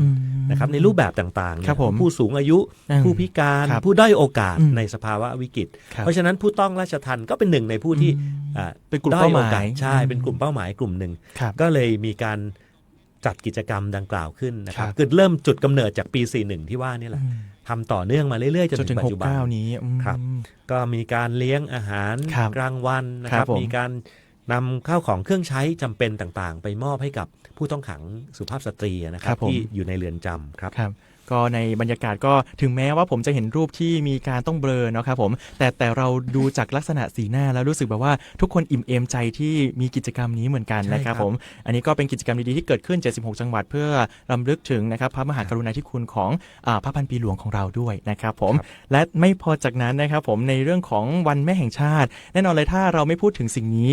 นะครับในรูปแบบต่างๆผู้สูงอายุผู้พิการผู้ด้อยโอกาสในสภาวะวิกฤตเพราะฉะนั้นผู้ต้องราชทัณฑ์ก็เป็นหนึ่งในผู้ที่เป็นกลุ่มเป้าหมายใช่เป็นกลุ่มเป้าหมายกลุ่มหนึ่งก็เลยมีการจัดกิจกรรมดังกล่าวขึ้นนะครับคือเริ่มจุดกำเนิดจากปี41ที่ว่านี่แหละทำต่อเนื่องมาเรื่อยๆจนถึงปัจจุบันนี้ครับก็มีการเลี้ยงอาหารกลางวันนะครับมีการนำข้าวของเครื่องใช้จำเป็นต่างๆไปมอบให้กับผู้ต้องขังสุภาพสตรีนะครับที่อยู่ในเรือนจำครับก็ในบรรยากาศก็ถึงแม้ว่าผมจะเห็นรูปที่มีการต้องเบลอนะครับผมแต่เราดูจากลักษณะสีหน้าแล้วรู้สึกแบบว่าทุกคนอิ่มเอมใจที่มีกิจกรรมนี้เหมือนกันนะครับผมอันนี้ก็เป็นกิจกรรมดีๆที่เกิดขึ้น76จังหวัดเพื่อรำลึกถึงนะครับพระมหากรุณาธิคุณของพระพันปีหลวงของเราด้วยนะครับผมและไม่พอจากนั้นนะครับผมในเรื่องของวันแม่แห่งชาติแน่นอนเลยถ้าเราไม่พูดถึงสิ่งนี้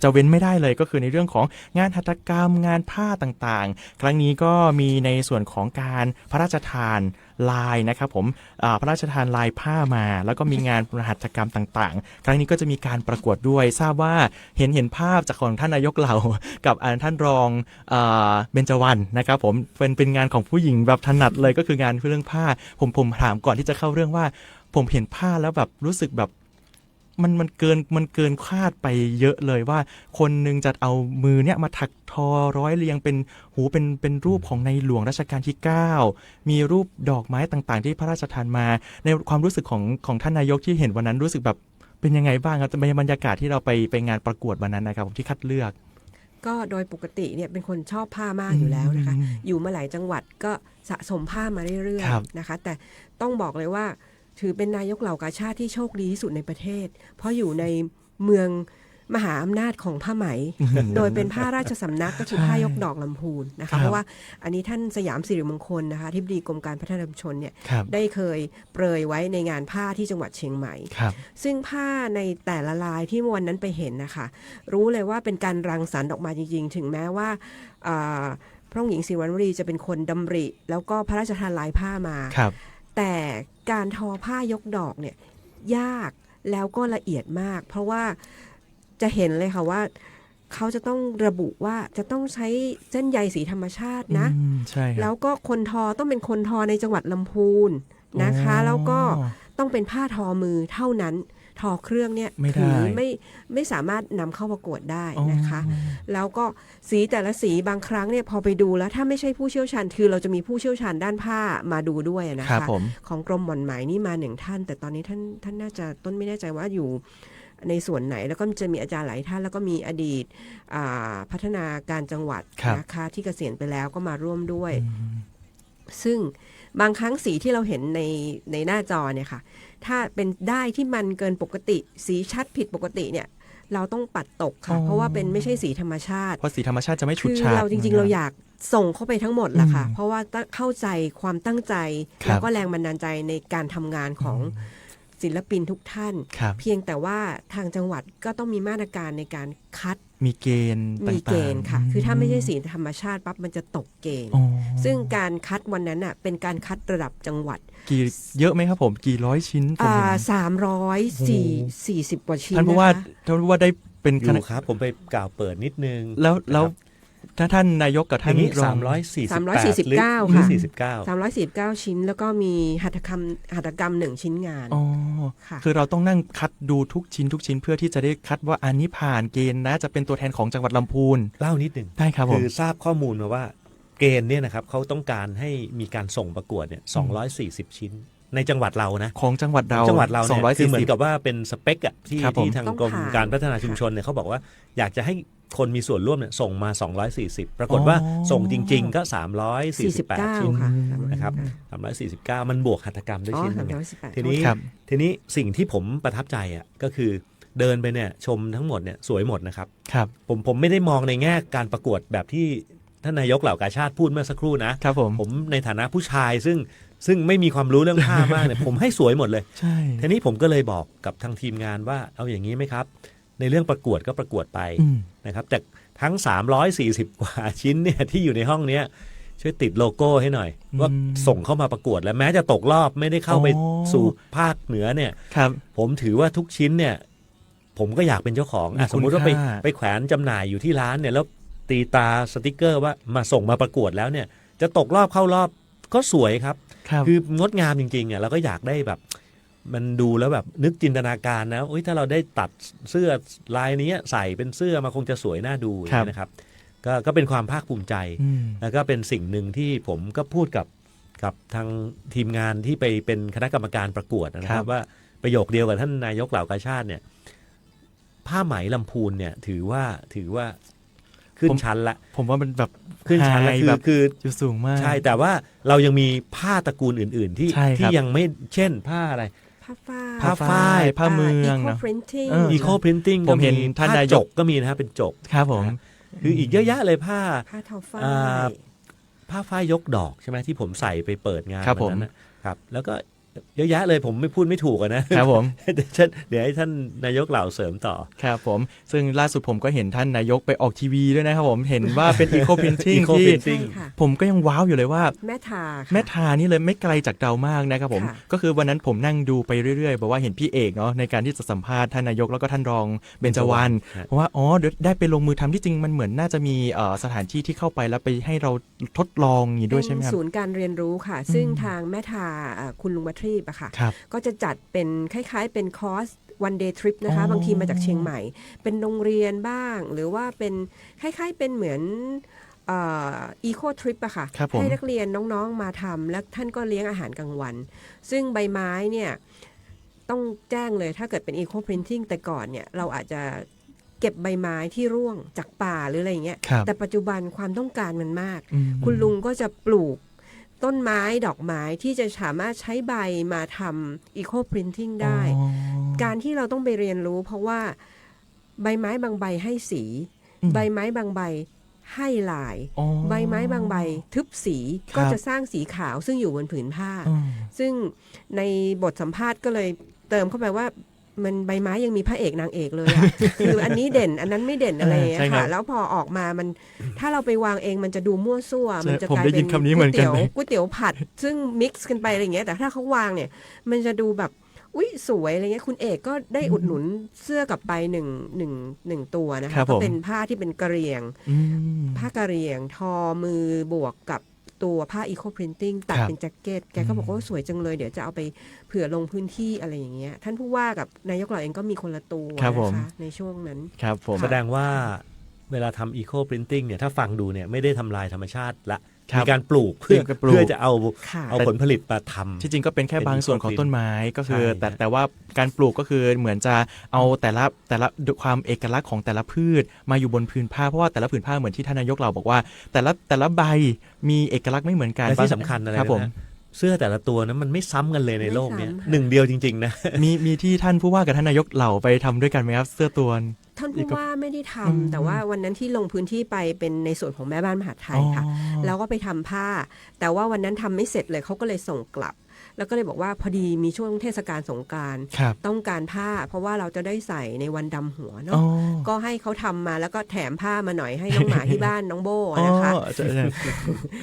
จะเว้นไม่ได้เลยก็คือในเรื่องของงานหัตถกรรมงานผ้าต่างๆครั้งนี้ก็มีในส่วนของการพระราชทานลายนะครับผมพระราชทานลายผ้ามาแล้วก็มีงานหัตถกรรมต่างๆครั้งนี้ก็จะมีการประกวดด้วยทราบว่าเห็นภาพจากของท่านนายกเรากับท่านรองเบญจวรรณนะครับผมเป็นงานของผู้หญิงแบบถนัดเลยก็คืองานเรื่องผ้าผมถามก่อนที่จะเข้าเรื่องว่าผมเห็นผ้าแล้วแบบรู้สึกแบบมันเกินคาดไปเยอะเลยว่าคนนึงจะเอามือเนี่ยมาถักทอร้อยเรียงเป็นรูปของในหลวงรัชกาลที่9มีรูปดอกไม้ต่างๆที่พระราชทานมาในความรู้สึกของท่านนายกที่เห็นวันนั้นรู้สึกแบบเป็นยังไงบ้างครับในบรรยากาศที่เราไปงานประกวดวันนั้นนะครับผมที่คัดเลือกก็โดยปกติเนี่ยเป็นคนชอบผ้ามากอยู่แล้วนะคะอยู่มาหลายจังหวัดก็สะสมผ้ามาเรื่อยๆนะคะแต่ต้องบอกเลยว่าถือเป็นนายกเหล่ากาชาดที่โชคดีที่สุดในประเทศเพราะอยู่ในเมืองมหาอำนาจของผ้าไหม โดยเป็นผ้าราชสำนักก็คือผ้ายกดอกลำพูนนะคะเพราะว่าอันนี้ท่านสยามสิริมงคลนะคะที่ปรึกษากรมการพัฒนาชุมชนเนี่ยได้เคยเปรยไว้ในงานผ้าที่จังหวัดเชียงใหม่ซึ่งผ้าในแต่ละลายที่วันนั้นไปเห็นนะคะรู้เลยว่าเป็นการรังสรรค์ออกมาจริงๆถึงแม้ว่าพระองค์หญิงศรีวัณวรีจะเป็นคนดำริแล้วก็พระราชทานลายผ้ามาแต่การทอผ้ายกดอกเนี่ยยากแล้วก็ละเอียดมากเพราะว่าจะเห็นเลยค่ะว่าเขาจะต้องระบุว่าจะต้องใช้เส้นใยสีธรรมชาตินะใช่แล้วก็คนทอต้องเป็นคนทอในจังหวัดลำพูนนะคะแล้วก็ต้องเป็นผ้าทอมือเท่านั้นทอเครื่องเนี่ยไม่สามารถนำเข้าประกวดได้นะคะแล้วก็สีแต่ละสีบางครั้งเนี่ยพอไปดูแล้วถ้าไม่ใช่ผู้เชี่ยวชาญคือเราจะมีผู้เชี่ยวชาญด้านผ้ามาดูด้วยนะคะของกรมหม่อนไหมนี่มา1ท่านแต่ตอนนี้ท่านน่าจะต้นไม่แน่ใจว่าอยู่ ในส่วนไหนแล้วก็จะมีอาจารย์หลายท่านแล้วก็มีอดีตพัฒนาการจังหวัดนะคะที่เกษียณไปแล้วก็มาร่วมด้วยซึ่งบางครั้งสีที่เราเห็นในหน้าจอเนี่ยค่ะถ้าเป็นได้ที่มันเกินปกติสีชัดผิดปกติเนี่ยเราต้องปัดตกค่ะเพราะว่าเป็นไม่ใช่สีธรรมชาติเพราะสีธรรมชาติจะไม่ฉูดฉาดคือเราจริงๆเราอยากส่งเข้าไปทั้งหมดแหละค่ะเพราะว่าเข้าใจความตั้งใจแล้วก็แรงบันดาลใจในการทำงานของศิลปินทุกท่านเพียงแต่ว่าทางจังหวัดก็ต้องมีมาตรการในการคัดมีเกณฑ์ค่ะคือถ้าไม่ใช่สีธรรมชาติปั๊บมันจะตกเกณฑ์ซึ่งการคัดวันนั้นเป็นการคัดระดับจังหวัดเยอะไหมครับผมกี่ร้อยชิ้น340กว่าชิ้นท่านผู้ว่าได้เป็นอยู่ครับผมไปกล่าวเปิดนิดนึงแล้วถ้าท่านนายกกับท่านรอง349ค่ะ349ชิ้นแล้วก็มีหัตถกรรม1ชิ้นงานคือเราต้องนั่งคัดดูทุกชิ้นเพื่อที่จะได้คัดว่าอันนี้ผ่านเกณฑ์นะจะเป็นตัวแทนของจังหวัดลำพูนเล่านิดนึงได้ครับผมคือทราบข้อมูลมาว่าเกณฑ์เนี่ยนะครับเขาต้องการให้มีการส่งประกวดเนี่ย240ชิ้นในจังหวัดเรานะของจังหวัดเราเนี่ยคือเหมือนกับว่าเป็นสเปคอะที่ทางกรมการพัฒนาชุมชนเนี่ยเขาบอกว่าอยากจะให้คนมีส่วนร่วมเนี่ยส่งมา240ปรากฏว่าส่งจริงๆก็348ชิ้นนะครับ349มันบวกหัตถกรรมด้วยชิ้นนึงทีนี้สิ่งที่ผมประทับใจอ่ะก็คือเดินไปเนี่ยชมทั้งหมดเนี่ยสวยหมดนะครับผมไม่ได้มองในแง่การประกวดแบบที่ท่านนายกเหล่ากาชาดพูดเมื่อสักครู่นะครับผมในฐานะผู้ชายซึ่งไม่มีความรู้เรื่องผ้ามากเนี่ยผมให้สวยหมดเลยใช่ทีนี้ผมก็เลยบอกกับทางทีมงานว่าเอาอย่างนี้ไหมครับในเรื่องประกวดก็ประกวดไปนะครับแต่ทั้ง340กว่าชิ้นเนี่ยที่อยู่ในห้องนี้ช่วยติดโลโก้ให้หน่อยว่าส่งเข้ามาประกวดแล้วแม้จะตกรอบไม่ได้เข้าไปสู่ภาคเหนือเนี่ยผมถือว่าทุกชิ้นเนี่ยผมก็อยากเป็นเจ้าของสมมุติว่าไปแขวนจำหน่ายอยู่ที่ร้านเนี่ยแล้วตีตาสติกเกอร์ว่ามาส่งมาประกวดแล้วเนี่ยจะตกรอบเข้ารอบก็สวยครับคืองดงามจริงๆเราก็อยากได้แบบมันดูแล้วแบบนึกจินตนาการนะถ้าเราได้ตัดเสื้อลายนี้ใส่เป็นเสื้อมาคงจะสวยน่าดูนะครับก็เป็นความภาคภูมิใจแล้วก็เป็นสิ่งหนึ่งที่ผมก็พูดกับทางทีมงานที่ไปเป็นคณะกรรมการประกวดนะครับว่าประโยคเดียวกับท่านนายกเหล่ากาชาดเนี่ยผ้าไหมลำพูนเนี่ยถือว่าขึ้นชั้นละผมว่ามันแบบขึ้นชั้นแล้วคืออยู่สูงมากใช่แต่ว่าเรายังมีผ้าตระกูลอื่นๆที่ยังไม่เช่นผ้าอะไรผ้าฝ้ายผ้าเมืองนะEco Printing ผมเห็นท่านนายกก็มีนะเป็นจกครับผมคืออีกเยอะแยะเลยผ้าทอฝ้ายยกดอกใช่ไหมที่ผมใส่ไปเปิดงานวันนั้นนะครับแล้วก็เยอะแยะเลยผมไม่พูดไม่ถูกนะครับผมเดี๋ยวให้ท่านนายกเหล่าเสริมต่อครับผมซึ่งล่าสุดผมก็เห็นท่านนายกไปออกทีวีด้วยนะครับผมเห็นว่าเป็น Eco Printing ที่ผมก็ยังว้าวอยู่เลยว่าแม่ทานี่เลยไม่ไกลจากเรามากนะครับผมก็คือวันนั้นผมนั่งดูไปเรื่อยๆบอกว่าเห็นพี่เอกเนาะในการที่จะสัมภาษณ์ท่านนายกแล้วก็ท่านรองเบญจวรรณเพราะว่าได้ไปลงมือทำที่จริงมันเหมือนน่าจะมีสถานที่ที่เข้าไปแล้วไปให้เราทดลองอย่างนี้ด้วยใช่ไหมครับศูนย์การเรียนรู้ค่ะซึ่งทางแม่ทาคุณลุงมัทรีปะค่ะก็จะจัดเป็นคล้ายๆเป็นคอร์สone day trip นะคะบางทีมาจากเชียงใหม่เป็นโรงเรียนบ้างหรือว่าเป็นคล้ายๆเป็นเหมือนeco trip อะค่ะให้นักเรียนน้องๆมาทำแล้วท่านก็เลี้ยงอาหารกลางวันซึ่งใบไม้เนี่ยต้องแจ้งเลยถ้าเกิดเป็น eco printing แต่ก่อนเนี่ยเราอาจจะเก็บใบไม้ที่ร่วงจากป่าหรืออะไรอย่างเงี้ยแต่ปัจจุบันความต้องการมันมากคุณลุงก็จะปลูกต้นไม้ดอกไม้ที่จะสามารถใช้ใบมาทำ Eco Printing ได้การที่เราต้องไปเรียนรู้เพราะว่าใบไม้บางใบให้สีใบไม้บางใบให้ลายใบไม้บางใบทึบสีก็จะสร้างสีขาวซึ่งอยู่บนผืนผ้าซึ่งในบทสัมภาษณ์ก็เลยเติมเข้าไปว่ามันใบไม้ยังมีพระเอกนางเอกเลยอะคืออันนี้เด่นอันนั้นไม่เด่นอะไรอย่างเงี้ยค่ะแล้วพอออกมามันถ้าเราไปวางเองมันจะดูมั่วซั่วมันจะกลายเป็นก๋วยเตี๋ยวผัดซึ่งมิกซ์กันไปอะไรอย่างเงี้ยแต่ถ้าเขาวางเนี่ยมันจะดูแบบอุ๊ยสวยอะไรเงี้ยคุณเอกก็ได้อุดหนุนเสื้อกลับไปหนึ่งตัวนะคะก็เป็นผ้าที่เป็นกระเรียงผ้ากระเรียงทอมือบวกกับตัวผ้า Eco Printing ตัดเป็นแจ็คเก็ตแกก็บอกว่าสวยจังเลยเดี๋ยวจะเอาไปเผื่อลงพื้นที่อะไรอย่างเงี้ยท่านผู้ว่ากับนายกเราเองก็มีคนละตัวนะคะในช่วงนั้นครับผมแสดงว่า เวลาทำ eco printing เนี่ยถ้าฟังดูเนี่ยไม่ได้ทำลายธรรมชาติละ ครับ มีการปลูกเพื่อจะเอา ค่ะ ผลผลิตมาทำ ที่จริงก็เป็นแค่บางส่วนของต้นไม้ก็คือ ใช่ แต่ว่าการปลูกก็คือเหมือนจะเอาแต่ละความเอกลักษณ์ของแต่ละพืชมาอยู่บนผืนผ้าเพราะว่าแต่ละผืนผ้าเหมือนที่ท่านนายกเราบอกว่าแต่ละใบมีเอกลักษณ์ไม่เหมือนกัน และที่สำคัญอะไร ครับผม นะเสื้อแต่ละตัวนั้นมันไม่ซ้ำกันเลยในโลกเนี้ย ไม่ซ้ำ หนึ่งเดียวจริงๆนะ มีที่ท่านผู้ว่ากับท่านนายกเหล่าไปทำด้วยกันไหมครับเสื้อตัว ท่านผู้ว่าไม่ได้ทำ อืม แต่ว่าวันนั้นที่ลงพื้นที่ไปเป็นในส่วนของแม่บ้านมหาดไทยค่ะ แล้วก็ไปทำผ้า แต่ว่าวันนั้นทำไม่เสร็จเลยเขาก็เลยส่งกลับ แล้วก็เลยบอกว่าพอดีมีช่วงเทศกาลสงกรานต์ ครับ ต้องการผ้า เพราะว่าเราจะได้ใส่ในวันดำหัว อ๋ เนาะ อ ก็ให้เขาทำมาแล้วก็แถมผ้ามาหน่อยให้น้องหมาที่บ้านน้องโบนะคะ อ๋อจะ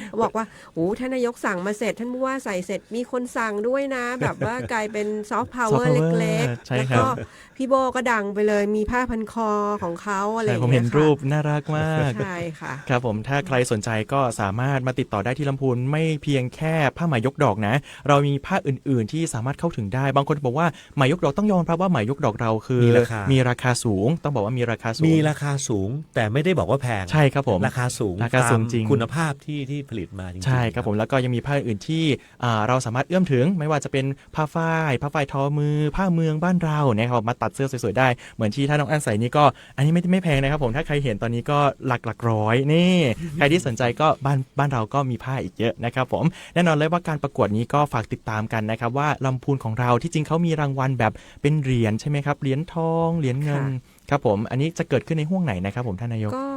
เขาบอกว่าโอ้ท่านนายกสั่งมาเสร็จท่านผู้ว่าใส่เสร็จมีคนสั่งด้วยนะ แบบว่ากลายเป็นซอฟต์พาวเวอร์ soft power เล็ก ใช่ ๆ แล้ว ครั ก็ บ พี่โบก็ดังไปเลยมีผ้าพันคอของเขาอะไรอ ใช่ ย่าง ผม เงี้ เห็ ย น ค่ะ รูปน่ารักมาก ใช่ค่ะ ครับผมถ้าใครสนใจก็สามารถมาติดต่อได้ที่ลำพูนไม่เพียงแค่ผ้าไหมยกดอกนะ เรามีผ้าอื่นๆที่สามารถเข้าถึงได้บางคนบอกว่าไหมยกดอกต้องยอมรับว่าไหมยกดอกเราคือ มีราคา สูงต้องบอกว่ามีราคาสูง มีราคาสูงแต่ไม่ได้บอกว่าแพง ใช่ครับผม ราคาสูง ราคาสูง ตม จริง คุณภาพที่ผลิตมาจริงๆ ใช่ครับผมแล้วก็ยังมีผ้าอื่นที่เราสามารถเอื้อมถึงไม่ว่าจะเป็นผ้าฝ้ายทอมือผ้าเมืองบ้านเราเนี่ยครับมาตัดเสื้อสวยๆได้เหมือนที่ท่านน้องอันใส่นี่ก็อันนี้ไม่แพงนะครับผมถ้าใครเห็นตอนนี้ก็หลักร้อยนี่ใครที่สนใจก็บ้านเราก็มีผ้าอีกเยอะนะครับผมแน่นอนเลยว่าการประกวดนี้ก็ฝากติดตามกันนะครับว่าลำพูนของเราที่จริงเขามีรางวัลแบบเป็นเหรียญใช่ไหมครับเหรียญทองเหรียญเงินครับผมอันนี้จะเกิดขึ้นในห้วงไหนนะครับผมท่านนายกก็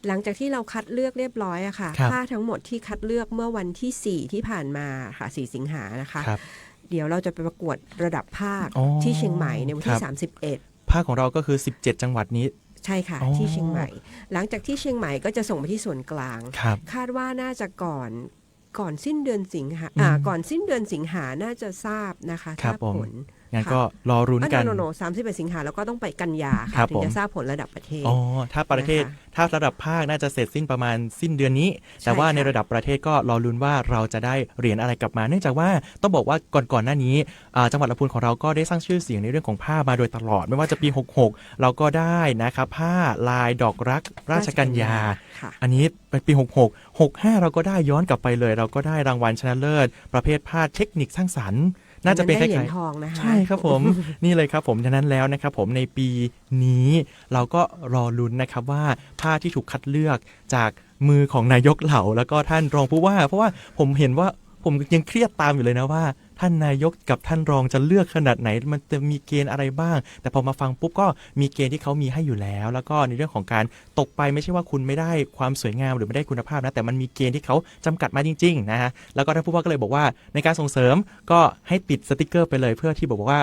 หลังจากที่เราคัดเลือกเรียบร้อยอะค่ะ ครับ ผ้าทั้งหมดที่คัดเลือกเมื่อวันที่ 4 ที่ผ่านมาค่ะ4 สิงหานะคะ ครับ เดี๋ยวเราจะไปประกวดระดับภาค อ๋อ ที่เชียงใหม่ในวันที่ ครับ 31 ภาคของเราก็คือ17จังหวัดนี้ ใช่ค่ะ อ๋อ ที่เชียงใหม่ หลังจากที่เชียงใหม่ก็จะส่งไปที่ส่วนกลาง ครับ คาดว่าน่าจะก่อนสิ้นเดือนสิงหา อืม ก่อนสิ้นเดือนสิงหาน่าจะทราบนะคะ ค ท รับ ราบ ผม ผล งั้นก็รอรุ้นกัน โน31 สิงหาแล้วก็ต้องไปกันยา ครั ค่ะ บ ถึงจะทราบผลระดับประเทศ อ๋อถ้าประเทศ นะคะ ถ้าระดับภาคน่าจะเสร็จสิ้นประมาณสิ้นเดือนนี้ แต่ว่า ใช่ค่ะ ในระดับประเทศก็รอลุ้นว่าเราจะได้เหรียญอะไรกลับมา เนื่องจากว่าต้องบอกว่าก่อนหน้านี้จังหวัดลำพูนของเราก็ได้สร้างชื่อเสียงในเรื่องของผ้ามาโดยตลอด ไม่ว่าจะปี 66 เราก็ได้นะครับผ้าลายดอกรักราชกัญญา ค่ะ อันนี้เป็นปี 66 65 เราก็ได้ย้อนกลับไปเลย เราก็ได้รางวัลชนะเลิศประเภทผ้าเทคนิคสร้างสรรค์น่าจะเป็นค ได้เหรีย ล้า ญ ย ทองนะคะ ๆใช่ครับผม นี่เลยครับผมฉะนั้นแล้วนะครับผมในปีนี้เราก็รอลุ้นนะครับว่าผ้าที่ถูกคัดเลือกจากมือของนายกเหล่าแล้วก็ท่านรองผู้ว่าเพราะว่าผมเห็นว่าผมยังเครียดตามอยู่เลยนะว่าท่านนายกกับท่านรองจะเลือกขนาดไหนมันจะมีเกณฑ์อะไรบ้างแต่พอมาฟังปุ๊บก็มีเกณฑ์ที่เขามีให้อยู่แล้วแล้วก็ในเรื่องของการตกไปไม่ใช่ว่าคุณไม่ได้ความสวยงามหรือไม่ได้คุณภาพนะแต่มันมีเกณฑ์ที่เขาจำกัดมาจริงๆนะฮะแล้วก็ท่านผู้ว่าก็เลยบอกว่าในการส่งเสริมก็ให้ติดสติกเกอร์ไปเลยเพื่อที่บอกว่า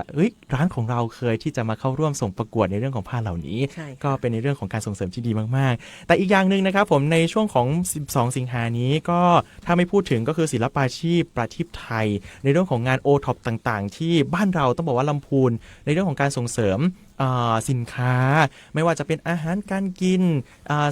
ร้านของเราเคยที่จะมาเข้าร่วมส่งประกวดในเรื่องของผ้าเหล่านี้ ใช่ค่ะ ก็เป็นในเรื่องของการส่งเสริมที่ดีมากๆแต่อีกอย่างหนึ่งนะครับผมในช่วงของ12สิงหานี้ก็ถ้าไม่พูดถึงก็คือศิลปาชีพประทีปไทยในเรื่องของงานโอท็อปต่างๆที่บ้านเราต้องบอกว่าลำพูนในเรื่องของการส่งเสริมสินค้าไม่ว่าจะเป็นอาหารการกิน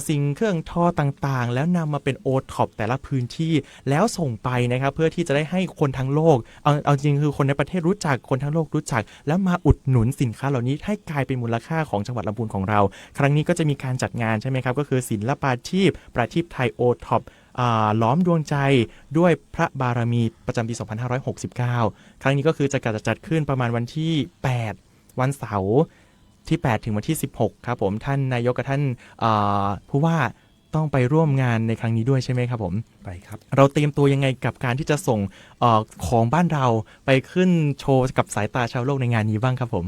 สิ่งเครื่องทอต่างๆแล้วนำมาเป็นโอท็อปแต่ละพื้นที่แล้วส่งไปนะครับเพื่อที่จะได้ให้คนทั้งโลกเอาจริงคือคนในประเทศรู้จักคนทั้งโลกรู้จักแล้วมาอุดหนุนสินค้าเหล่านี้ให้กลายเป็นมูลค่าของจังหวัดลำพูนของเราครั้งนี้ก็จะมีการจัดงานใช่ไหมครับก็คือศิลปาชีพประทีปไทยโอท็อปล้อมดวงใจด้วยพระบารมีประจำปี 2569 ครั้งนี้ก็คือจะจัดขึ้นประมาณวันที่ 8 วันเสาร์ที่ 8 ถึงวันที่ 16 ครับผมท่านนายกกับท่านผู้ว่าต้องไปร่วมงานในครั้งนี้ด้วยใช่ไหมครับผม ไปครับ เราเตรียมตัวยังไงกับการที่จะส่งของบ้านเราไปขึ้นโชว์กับสายตาชาวโลกในงานนี้บ้างครับผม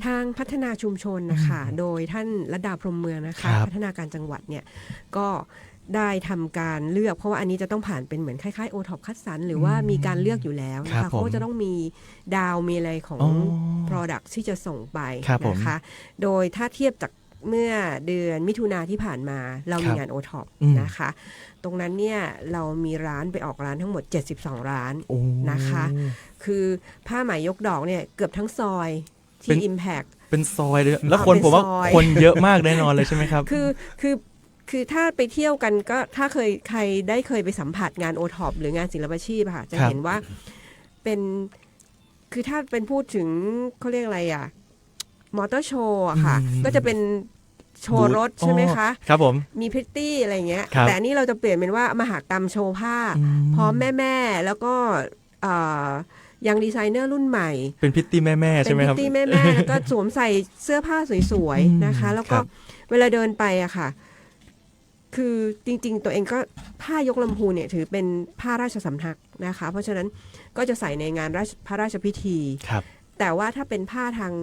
ทางพัฒนาชุมชนนะคะโดยท่านระดาพรหมเมืองนะคะ ครับ พัฒนาการจังหวัดเนี่ยก็ได้ทำการเลือกเพราะว่าอันนี้จะต้องผ่านเป็นเหมือนคล้ายๆโอท็อปคัดสรรหรือว่ามีการเลือกอยู่แล้วนะ ครั คะ บผม เขาก็จะต้องมีดาวมีอะไรของ อ๋อ Product ที่จะส่งไป ครับผม นะคะโดยถ้าเทียบจากเมื่อเดือนมิถุนาที่ผ่านมาเรามี ครับ งานโอท็อป อืม นะคะตรงนั้นเนี่ยเรามีร้านไปออกร้านทั้งหมด72ร้าน โอ้ นะคะคือผ้าไหมยกดอกเนี่ยเกือบทั้งซอย เป็ ที่ น Impact เป็นซอยเลยแล้วคนผมว่า เป็นซอย คนเยอะมากแน่นอนเลยใช่ไหมครับ คือถ้าไปเที่ยวกันก็ถ้าใครได้เคยไปสัมผัสงานโอท็อปหรืองานศิลปาชีพอะค่ะจะ ครับ เห็นว่าเป็นคือถ้าเป็นพูดถึงเขาเรียกอะไรอะมอเตอร์โชว์อะค่ะก็จะเป็น โชว์รถใช่ไหมคะ ครับผม มีพริตตี้อะไรเงี้ย ครับ แต่อันนี้เราจะเปลี่ยนเป็นว่ามหกรรมโชว์ผ้าพร้อมแม่ๆแล้วก็ยังดีไซเนอร์รุ่นใหม่ เป็นพิตตี้แม่ๆใช่ไหมครับ เป็นพิตตี้แม่ๆแล้วก็สวมใส่เสื้อผ้าสวยๆนะคะ แล้วก็เวลาเดินไปอะค่ะ คือจริงๆตัวเองก็ผ้ายกลำพูเนี่ยถือเป็นผ้าราชสำนักนะคะ เพราะฉะนั้นก็จะใส่ในงานพระราชพิธี ครับ แต่ว่าถ้าเป็นผ้าทาง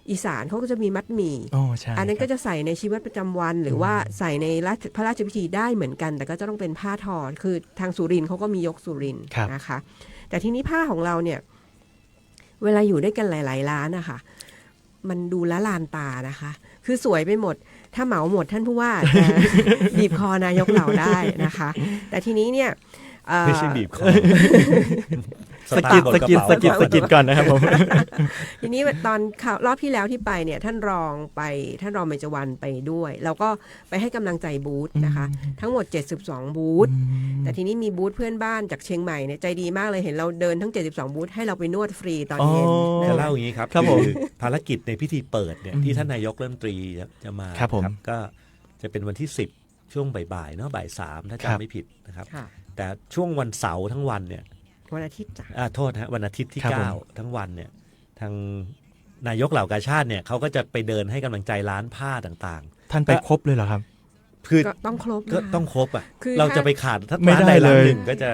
อีสานเขาก็จะมีมัดหมี่ โอ้ใช่ อันนั้น ค ก็ รับ จะใส่ในชีวิตประจำวัน หรือว่าใส่ในพระราชพิธีได้เหมือนกัน แต่ก็จะต้องเป็นผ้าทอคือทางสุรินทร์เขาก็มียกสุรินทร์นะคะ แต่ทีนี้ผ้าของเราเนี่ย เวลาอยู่ด้วยกันหลายๆร้านนะคะมันดูละลานตานะคะ คือสวยไปหมด ถ้าเหมาหมดท่านผู้ว่าจะ บีบคอนายกเหล่าได้นะคะ แต่ทีนี้เนี่ย ไม่ใช่บีบคอ สะกิดก่อนนะครับผม ทีนี้ตอนรอบที่แล้วที่ไปเนี่ยท่านรองเบญจวรรณไปด้วย เราก็ไปให้กำลังใจบูธนะคะ ทั้งหมด72บูธแต่ทีนี้มีบูธเพื่อนบ้านจากเชียงใหม่เนี่ยใจดีมากเลยเห็นเราเดินทั้ง72บูธให้เราไปนวดฟรีตอนเย็น จะ นะ เล่าอย่างนี้ครับ ครับผม คือภารกิจในพิธีเปิดเนี่ยที่ท่านนายกรัฐมนตรีจะมา ครับผม ก็จะเป็นวันที่10ช่วงบ่ายๆเนาะบ่าย3ถ้า ครับ จำไม่ผิดนะครับ ค่ะ แต่ช่วงวันเสาร์ทั้งวันเนี่ย วันอาทิตย์จ้ะ โทษฮะวันอาทิตย์ที่ ครับผม 9ทั้งวันเนี่ยทางนายกเหล่ากาชาติเนี่ยเขาก็จะไปเดินให้กำลังใจร้านผ้าต่าง ท่านไปครบเลยเหรอครับ ๆ คือ ก็ต้องครบ ก็ นะคะ ต้องครบอ่ะ คือ เรา ถ้า จะไปขาดถ้า ไม่ ร้าน ได้ ใดร้าน เลย หนึ่งก็จะ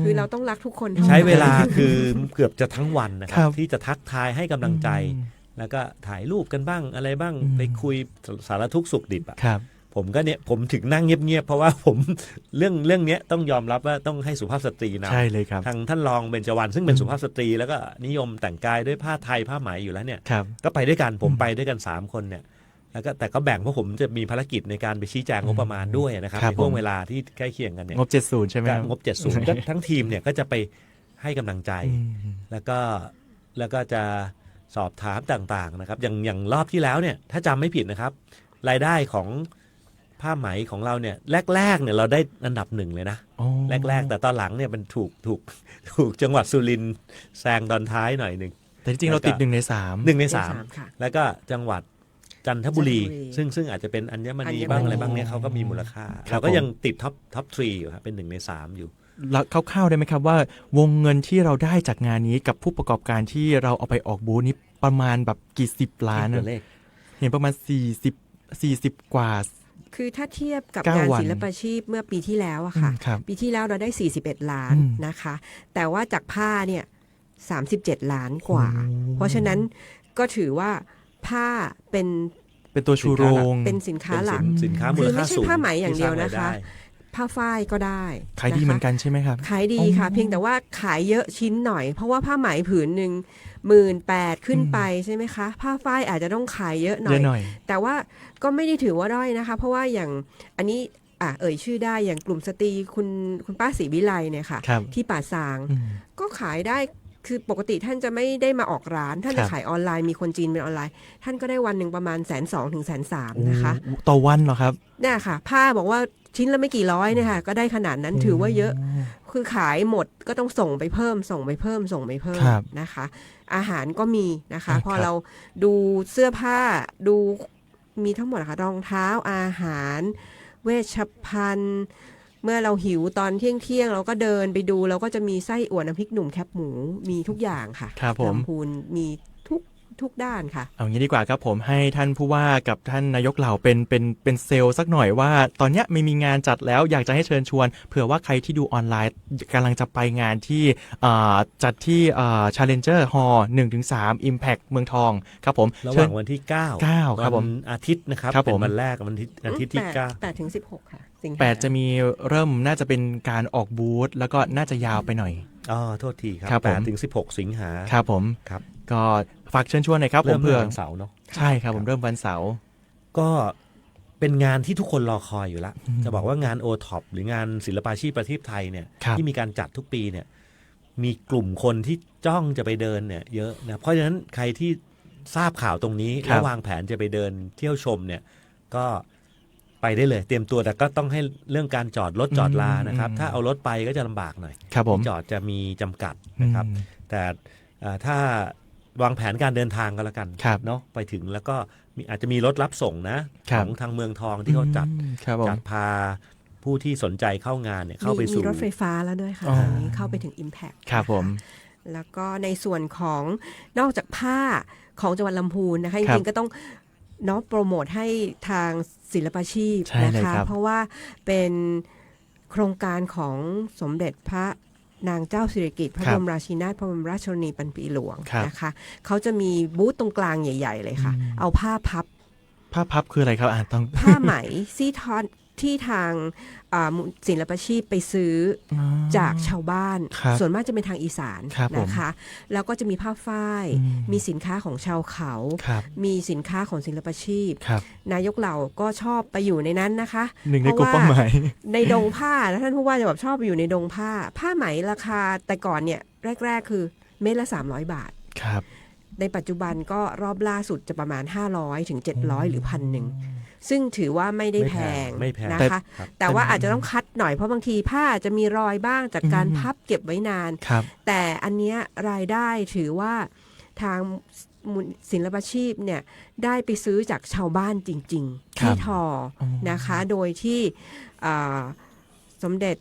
คือเราต้องรักทุกคนท่า ใช้ กัน เวลาคือเกือบจะทั้งวันนะค ครั รับบ ที่จะทักทายให้กำลังใจ แล้วก็ถ่ายรูปกันบ้างอะไรบ้างไปคุยสารทุกข์สุขดิบอ่ะ ครับ ผมถึงนั่งเงียบๆเพราะว่าผม เรื่องเนี้ยต้องยอมรับว่าต้องให้สุภาพสตรีนะ ใช่เลยครับ ทางท่านรองเบญจวรรณซึ่งเป็นสุภาพสตรีแล้วก็นิยมแต่งกายด้วยผ้าไทยผ้าไหมอยู่แล้วเนี่ย ครับ ก็ไปด้วยกันผมไปด้วยกัน3คนเนี่ยแล้วก็แต่ก็แบ่งเพราะผมจะมีภารกิจในการไปชี้แจงงบประมาณด้วยนะครับ ครับ ในช่วง ผม เวลาที่ใกล้เคียงกันเนี่ย งบ70ใช่ไหมครับ งบ70ก็ทั้งทีมเนี่ยก็จะไปให้กำลังใจ แล้วก็จะสอบถามต่างๆนะครับอย่างรอบที่แล้วเนี่ยถ้าจำไม่ผิดนะครับรายได้ของผ้าไหมของเราเนี่ยแรกๆเนี่ยเราได้อันดับ1เลยนะ โอ้ แรกๆแต่ตอนหลังเนี่ยมันถูกจังหวัดสุรินทร์แซงตอนท้ายหน่อยหนึ่ง แต่จริงๆเราติด1 ใน 3 1 ใน ค่ะ 3แล้วก็จังหวัดจันทบุรี จันทบุรี ซึ่งอาจจะเป็นอัญมณี อัญมณี บ้างอะไรบ้างเนี่ยเขาก็มีมูลค่า ครับ เราก็ยังติดท็อป3อยู่ครับเป็น1 ใน 3อยู่ แล้วคร่าวๆได้ไหมครับว่าวงเงินที่เราได้จากงานนี้กับผู้ประกอบการที่เราเอาไปออกบูธนี้ประมาณแบบกี่สิบล้าน ตัวเลข เห็นประมาณ40กว่า คือถ้าเทียบกับ 9 งาน วัน ศิลปาชีพเมื่อปีที่แล้วอะค่ะ ครับ ปีที่แล้วเราได้ 41 ล้าน อืม นะคะ แต่ว่าจากผ้าเนี่ย37 ล้านกว่า โอ้ เพราะฉะนั้นก็ถือว่าผ้าเป็น เป็นตัวชูโรง เป็นสินค้าหลัก เป็นสินค้ามู คื ล อไม่ ค่า ใช่ สูง ผ้าไหมอย่างเดียวนะคะ ที่สร้างรายได้ ผ้าฝ้ายก็ได้ ขายดีเหมือนกันใช่ไหมครับ ขายดีค่ะ อ๋อ เพียงแต่ว่าขายเยอะชิ้นหน่อย เพราะว่าผ้าไหมผืนหนึ่ง18,000ขึ้นไปใช่ไหมคะ ผ้าฝ้ายอาจจะต้องขายเยอะหน่ เย อย อะหน่อย แต่ว่าก็ไม่ได้ถือว่าด้อยนะคะ เพราะว่าอย่างอันนี้เอ่ยชื่อได้อย่างกลุ่มสตรีคุณป้าศรีวิไลเนี่ยค่ะ ครับ ที่ป่าซาง อืม ก็ขายได้คือปกติท่านจะไม่ได้มาออกร้าน ท่าน ครั จะ บ ขายออนไลน์มีคนจีนเป็นออนไลน์ ท่านก็ได้วันหนึ่งประมาณ120,000 ถึง 130,000นะคะ โอ้ต่อวันเหรอครับ เนี่ยค่ะ ผ้าบอกว่าชิ้นละไม่กี่ร้อยเนี่ยค่ะก็ได้ขนาดนั้นถือว่าเยอะ คือขายหมดก็ต้องส่งไปเพิ่มครับ นะคะ อาหารก็มีนะคะ ครับ พอเราดูเสื้อผ้าดูมีทั้งหมดนะคะรองเท้าอาหาร เวชภัณฑ์ เมื่อเราหิวตอนเที่ยงเราก็เดินไปดูเราก็จะมีไส้อั่วน้ำพริกหนุ่มแคบหมูมีทุกอย่างค่ะ ครับผม ลำพูนมีทุกด้านค่ะ เอางี้ดีกว่าครับผมให้ท่านผู้ว่ากับท่านนายกเหล่าเป็นเซลล์สักหน่อยว่า ตอนเนี้ยไม่มีงานจัดแล้วอยากจะให้เชิญชวนเผื่อว่าใครที่ดูออนไลน์กำลังจะไปงานที่จัดที่Challenger Hall 1-3 Impact เมืองทองครับผม ระห เชิญ ว่างวันที่ 9ครับผม วันอาทิตย์นะครับ ครับ เป็ ผม นวันแรกวันอาทิตย์ที่ 8 ถึง 16 ค่ะสิงหา 8จะมีเริ่มน่าจะเป็นการออกบูธแล้วก็น่าจะยาวไปหน่อย โทษทีค ครั รั บบ ผม 8 ถึง 16 สิงหา ครับผม ครับ ก็ฝากเชิญชวนหน่อยครับผ เริ่ ม ม เพื่อ วันเสาร์เนาะ ใช่ครับผมเริ่มวันเสาร์ ก็เป็นงานที่ทุกคนรอคอยอยู่แล้ว จะบอกว่างานโอท็อปหรืองานศิลปาชีพประเทศไทยเนี่ย ครับ ที่มีการจัดทุกปีเนี่ยมีกลุ่มคนที่จ้องจะไปเดินเนี่ยเยอะนะเพราะฉะนั้นใครที่ทราบข่าวตรงนี้ ครับ แล้ววางแผนจะไปเดินเที่ยวชมเนี่ยก็ไปได้เลยเตรียมตัวแต่ก็ต้องให้เรื่องการจอดรถจอดลานะครับ ถ้าเอารถไปก็จะลำบากหน่อย ครับผม ที่จอดจะมีจำกัดนะครับ แต่ถ้า วางแผนการเดินทางกันละกันเนาะไปถึงแล้วก็อาจจะมีรถรับส่งนะของทางเมืองทองที่เขาจัดพาผู้ที่สนใจเข้างานเนี่ยเข้าไปสู่มีรถไฟฟ้าแล้วด้วยค่ะตอนนี้เข้าไปถึง Impact ครับผมแล้วก็ในส่วนของนอกจากผ้าของจังหวัดลำพูนนะคะจริงๆก็ต้องโปรโมทให้ทางศิลปาชีพนะคะเพราะว่าเป็นโครงการของสมเด็จพระนางเจ้าสิริกิติ์พระบรมราชินีนาถพระบรมราชชนนีพันปีหลวงนะคะเขาจะมีบูธตรงกลางใหญ่ๆเลยค่ะเอาผ้าพับคืออะไรครับต้องผ้าไหมซี่ทอนที่ทางศิลปาชีพไปซื้อจากชาวบ้านส่วนมากจะเป็นทางอีสานนะคะแล้วก็จะมีผ้าฝ้ายมีสินค้าของชาวเขามีสินค้าของศิลปาชีพนายกเหล่าก็ชอบไปอยู่ในนั้นนะคะหนึ่งในกลุ่มเป้าหมายในดงผ้าท่านผู้ว่าจะแบบชอบไปอยู่ในดงผ้าไหมราคาแต่ก่อนเนี่ยแรกๆคือเม็ดละ300 บาทในปัจจุบันก็รอบล่าสุดจะประมาณ500ถึง700หรือ1,000ซึ่งถือว่าไม่ได้แพงนะคะแต่ว่าอาจจะต้องคัดหน่อยเพราะบางทีผ้าจะมีรอยบ้างจากการพับเก็บไว้นานแต่อันเนี้ยรายได้ถือว่าทางศิลปาชีพเนี่ยได้ไปซื้อจากชาวบ้านจริงๆที่ทอนะคะโดยที่สมเด็จ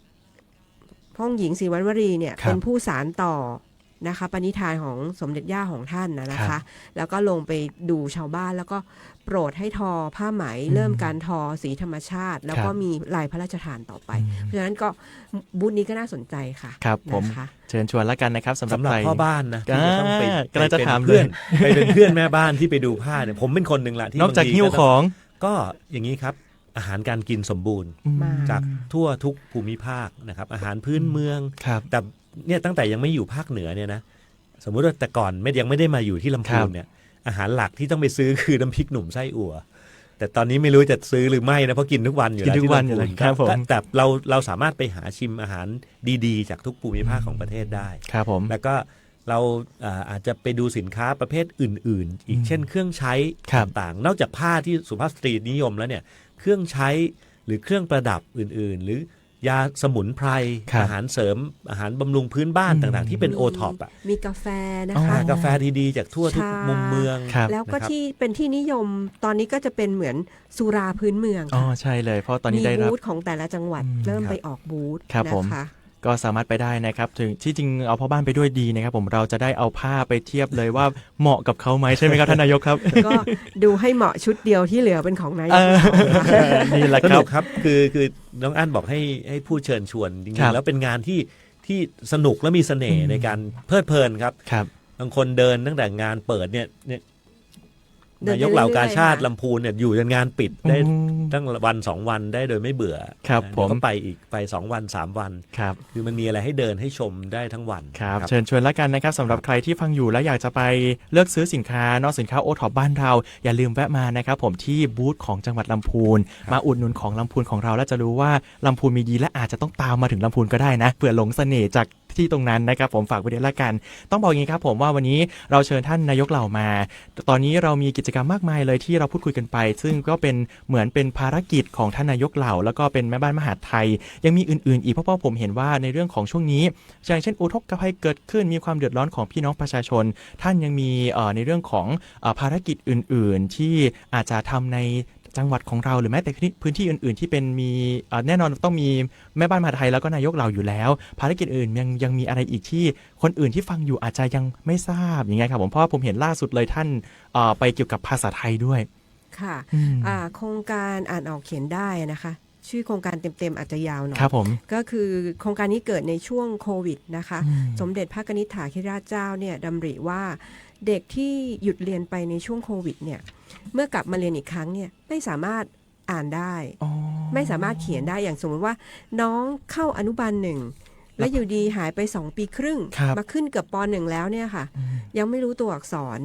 พระองค์หญิงศรีวัณวรีเนี่ยเป็นผู้สานต่อนะคะปณิธานของสมเด็จย่าของท่านนะคะแล้วก็ลงไปดูชาวบ้านแล้วก็โปรดให้ทอผ้าไหมเริ่มการทอสีธรรมชาติแล้วก็มีลายพระราชทานต่อไปเพราะฉะนั้นก็บูธนี้ก็น่าสนใจค่ะครับผมเชิญชวนแล้วกันนะครับสำหรับพ่อบ้านนะที่ต้องไปจะถามเพื่อนไปเป็นเพื่อนแม่บ้านที่ไปดูผ้าเนี่ยผมเป็นคนหนึ่งละที่นอกจากหิ้วของก็อย่างนี้ครับอาหารการกินสมบูรณ์จากทั่วทุกภูมิภาคนะครับอาหารพื้นเมืองแต่เนี่ยตั้งแต่ยังไม่อยู่ภาคเหนือเนี่ยนะสมมุติว่าแต่ก่อนยังไม่ได้มาอยู่ที่ลำพูนเนี่ยอาหารหลักที่ต้องไปซื้อคือน้ำพริกหนุ่มไส้อั่วแต่ตอนนี้ไม่รู้จะซื้อหรือไม่นะเพราะกินทุกวันอยู่แล้วที่ลำพูนแต่เราสามารถไปหาชิมอาหารดีๆจากทุกภูมิภาคของประเทศได้ครับผมแล้วก็เราอาจจะไปดูสินค้าประเภทอื่นๆอีกเช่นเครื่องใช้ต่างๆนอกจากผ้าที่สุภาพสตรีนิยมแล้วเนี่ยเครื่องใช้หรือเครื่องประดับอื่นๆหรือยาสมุนไพรอาหารเสริมอาหารบำรุงพื้นบ้านต่างๆที่เป็นโอท็อปมีกาแฟนะคะกาแฟดีๆจากทั่วทุกมุมเมืองแล้วก็ที่เป็นที่นิยมตอนนี้ก็จะเป็นเหมือนสุราพื้นเมืองใช่เลยเพราะตอนนี้ได้รับบูธของแต่ละจังหวัดเริ่มไปออกบูธนะคะก็สามารถไปได้นะครับถึงที่จริงเอาพ่อบ้านไปด้วยดีนะครับผมเราจะได้เอาผ้าไปเทียบเลยว่าเหมาะกับเขาไหมใช่ไหมครับท่านนายกครับก็ดูให้เหมาะชุดเดียวที่เหลือเป็นของนายกนี่แหละครับคือน้องอั้นบอกให้ผู้เชิญชวนจริงๆแล้วเป็นงานที่สนุกและมีเสน่ห์ในการเพลิดเพลินครับบางคนเดินตั้งแต่งานเปิดเนี่ยนายกเหล่ากาชาติลำพูนเนี่ยอยู่จนงานปิดได้ตั้งวัน2 วันได้โดยไม่เบื่อครับผมก็ไปอีกไป2 วัน3 วันครับคือมันมีอะไรให้เดินให้ชมได้ทั้งวันครับเชิญชวนแล้วกันนะครับสำหรับใครที่ฟังอยู่แล้วอยากจะไปเลือกซื้อสินค้านอกสินค้าโอท็อปบ้านเราอย่าลืมแวะมานะครับผมที่บูธของจังหวัดลำพูนมาอุดหนุนของลำพูนของเราแล้วจะรู้ว่าลำพูนมีดีและอาจจะต้องตามมาถึงลำพูนก็ได้นะเผื่อหลงเสน่ห์จากที่ตรงนั้นนะครับผมฝากไว้ด้วยละกันต้องบอกอย่างนี้ครับผมว่าวันนี้เราเชิญท่านนายกเหล่ามาตอนนี้เรามีกิจกรรมมากมายเลยที่เราพูดคุยกันไปซึ่งก็เป็นเหมือนเป็นภารกิจของท่านนายกเหล่าแล้วก็เป็นแม่บ้านมหาดไทยยังมีอื่นๆอีกเพราะว่าผมเห็นว่าในเรื่องของช่วงนี้อย่างเช่นอุทกภัยเกิดขึ้นมีความเดือดร้อนของพี่น้องประชาชนท่านยังมีในเรื่องของภารกิจอื่นๆที่อาจจะทำในจังหวัดของเราหรือแม้แต่พื้นที่อื่นๆที่เป็นมีแน่นอนต้องมีแม่บ้านมหาดไทยแล้วก็นายกเราอยู่แล้วภารกิจอื่นยังมีอะไรอีกที่คนอื่นที่ฟังอยู่อาจจะยังไม่ทราบอย่างไงครับผมเพราะว่าผมเห็นล่าสุดเลยท่านไปเกี่ยวกับภาษาไทยด้วยค่ะโครงการอ่านออกเขียนได้นะคะชื่อโครงการเต็มๆอาจจะยาวหน่อยครับผมก็คือโครงการนี้เกิดในช่วงโควิดนะคะสมเด็จพระกนิษฐาธิราชเจ้าเนี่ยดำริว่าเด็กที่หยุดเรียนไปในช่วงโควิดเนี่ยเมื่อกลับมาเรียนอีกครั้งเนี่ยไม่สามารถอ่านได้ไม่สามารถเขียนได้อย่างสมมติว่าน้องเข้าอนุบาล1แล้วอยู่ดีหายไป2 ปีครึ่งมาขึ้นเกือบป.1แล้วเนี่ยค่ะยังไม่รู้ตัวอักษร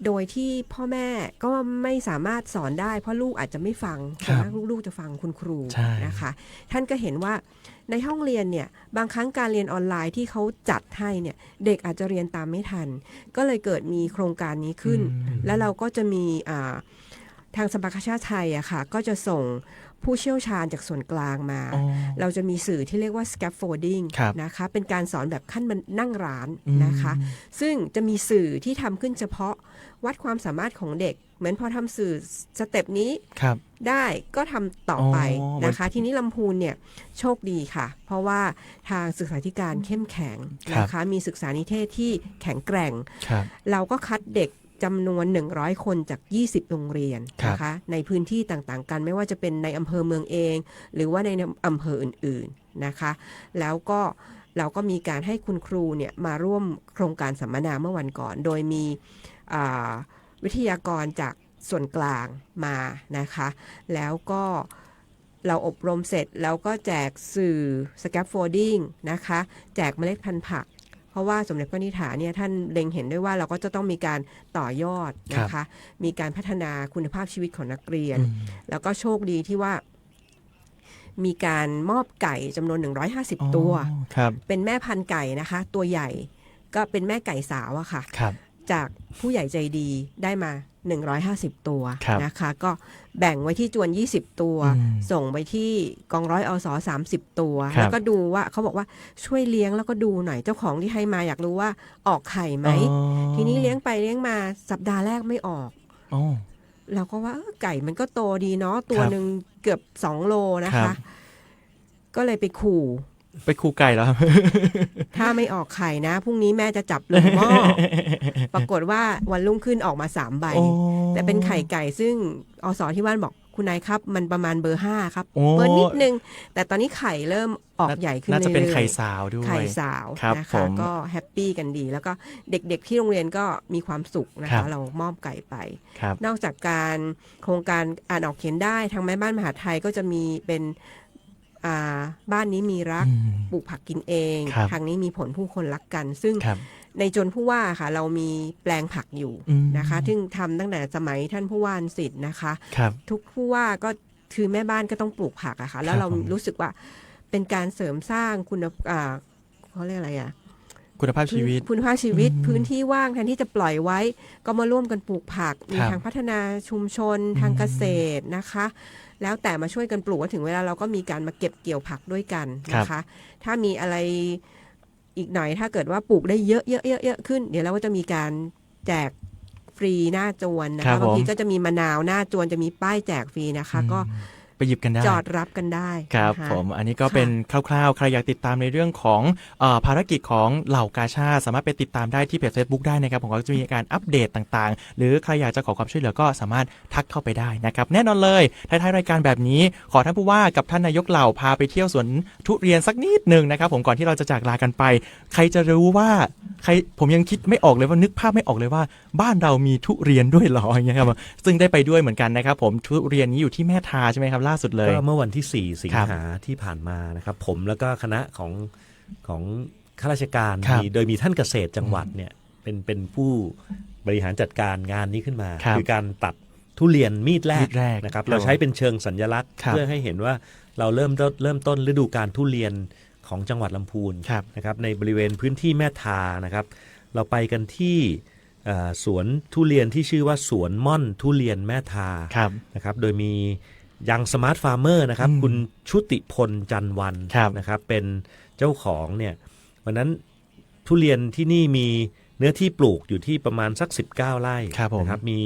โดยที่พ่อแม่ก็ไม่สามารถสอนได้เพราะลูกอาจจะไม่ฟังนะลูกจะฟังคุณครูนะคะท่านก็เห็นว่าในห้องเรียนเนี่ยบางครั้งการเรียนออนไลน์ที่เขาจัดให้เนี่ยเด็กอาจจะเรียนตามไม่ทันก็เลยเกิดมีโครงการนี้ขึ้นแล้วเราก็จะมีทางสภากาชาดไทยอะค่ะก็จะส่ง ผู้เชี่ยวชาญจากส่วนกลางมาเราจะมีสื่อที่เรียกว่า scaffolding นะคะเป็นการสอนแบบขั้นมันนั่งร้านนะคะซึ่งจะมีสื่อที่ทำขึ้นเฉพาะวัดความสามารถของเด็กเหมือนพอทำสื่อสเต็ปนี้ได้ก็ทำต่อไปนะคะทีนี้ลำพูนเนี่ยโชคดีค่ะเพราะว่าทางศึกษาธิการเข้มแข็งนะคะมีศึกษานิเทศที่แข็งแกร่งเราก็คัดเด็กจำนวน100คนจาก20โรงเรียนนะคะในพื้นที่ต่างๆกันไม่ว่าจะเป็นในอำเภอเมืองเองหรือว่าในอำเภออื่นๆนะคะแล้วก็เราก็มีการให้คุณครูเนี่ยมาร่วมโครงการสัมมนาเมื่อวันก่อนโดยมีวิทยากรจากส่วนกลางมานะคะแล้วก็เราอบรมเสร็จแล้วก็แจกสื่อ scaffolding นะคะแจกเมล็ดพันธุ์ผักเพราะว่าสมเด็จพระนิธิถาเนี่ยท่านเล็งเห็นด้วยว่าเราก็จะต้องมีการต่อยอดนะคะมีการพัฒนาคุณภาพชีวิตของนักเรียนแล้วก็โชคดีที่ว่ามีการมอบไก่จำนวน150ตัวเป็นแม่พันธุ์ไก่นะคะตัวใหญ่ก็เป็นแม่ไก่สาวอะค่ะจากผู้ใหญ่ใจดีได้มา150ตัวนะคะก็แบ่งไว้ที่จวน20ตัวส่งไปที่กองร้อยอส30ตัวแล้วก็ดูว่าเขาบอกว่าช่วยเลี้ยงแล้วก็ดูหน่อยเจ้าของที่ให้มาอยากรู้ว่าออกไข่ไหมทีนี้เลี้ยงไปเลี้ยงมาสัปดาห์แรกไม่ออกเราก็ว่าไก่มันก็โตดีเนาะตัวหนึ่งเกือบ2โลนะคะก็เลยไปขู่ไก่แล้ว ถ้าไม่ออกไข่นะพรุ่งนี้แม่จะจับลงหม้อ ปรากฏว่าวันรุ่งขึ้นออกมา3ใบแต่เป็นไข่ไก่ซึ่งอสที่บ้านบอกคุณนายครับมันประมาณเบอร์5ครับเบอร์นิดนึงแต่ตอนนี้ไข่เริ่มออกใหญ่ขึ้นเรื่อยๆน่าจะเป็นไข่สาวด้วยไข่สาวนะคะก็แฮปปี้กันดีแล้วก็เด็กๆที่โรงเรียนก็มีความสุขนะคะเรามอบไก่ไปนอกจากการโครงการอ่านออกเขียนได้ทางแม่บ้านมหาไทยก็จะมีเป็นบ้านนี้มีรักปลูกผักกินเองทางนี้มีผลผู้คนรักกันซึ่งในจนผู้ว่าค่ะเรามีแปลงผักอยู่นะคะซึ่งทำตั้งแต่สมัยท่านผู้ว่าสิทธิ์นะคะทุกผู้ว่าก็คือแม่บ้านก็ต้องปลูกผักอะค่ะแล้วเรารู้สึกว่าเป็นการเสริมสร้างเขาเรียกอะไรอะคุณภาพชีวิตพื้นที่ว่างแทนที่จะปล่อยไว้ก็มาร่วมกันปลูกผักมีทางพัฒนาชุมชนทางเกษตรนะคะแล้วแต่มาช่วยกันปลูกว่าถึงเวลาเราก็มีการมาเก็บเกี่ยวผักด้วยกันนะคะถ้ามีอะไรอีกหน่อยถ้าเกิดว่าปลูกได้เยอะขึ้นเดี๋ยวเราก็จะมีการแจกฟรีหน้าจวนนะคะบางทีก็จะมีมะนาวหน้าจวนจะมีป้ายแจกฟรีนะคะก็ไปหยิบกันได้จอดรับกันได้ครับผมอันนี้ก็เป็นคร่าวๆใครอยากติดตามในเรื่องของภารกิจของเหล่ากาชาดสามารถไปติดตามได้ที่เพจ Facebook ได้นะครับผมก็จะมีการอัปเดตต่างๆหรือใครอยากจะขอความช่วยเหลือก็สามารถทักเข้าไปได้นะครับแน่นอนเลยท้ายๆรายการแบบนี้ขอท่านผู้ว่ากับท่านนายกเหล่าพาไปเที่ยวสวนทุเรียนสักนิดนึงนะครับผมก่อนที่เราจะจากลากันไปใครจะรู้ว่าผมยังคิดไม่ออกเลยว่านึกภาพไม่ออกเลยว่าบ้านเรามีทุเรียนด้วยหรออย่างเงี้ยครับซึ่งได้ไปด้วยเหมือนกันนะครับผมทุเรียนนี้อยู่ที่แม่ทาใช่ไหมครับล่าสุดเลยก็เมื่อวันที่4สิงหาที่ผ่านมานะครับผมแล้วก็คณะของข้าราชการโดยมีท่านเกษตรจังหวัดเนี่ยเป็นผู้บริหารจัดการงานนี้ขึ้นมาคือการตัดทุเรียนมีดแรกนะครับเราใช้เป็นเชิงสัญลักษณ์เพื่อให้เห็นว่าเราเริ่มต้นฤดูกาลทุเรียนของจังหวัดลำพูนนะครับในบริเวณพื้นที่แม่ทานะครับเราไปกันที่สวนทุเรียนที่ชื่อว่าสวนม่อนทุเรียนแม่ทานะครับโดยมียังสมาร์ทฟาร์มเมอร์นะครับคุณชุติพลจันวันนะครับเป็นเจ้าของเนี่ยวันนั้นทุเรียนที่นี่มีเนื้อที่ปลูกอยู่ที่ประมาณสัก19ไร่นะครับมี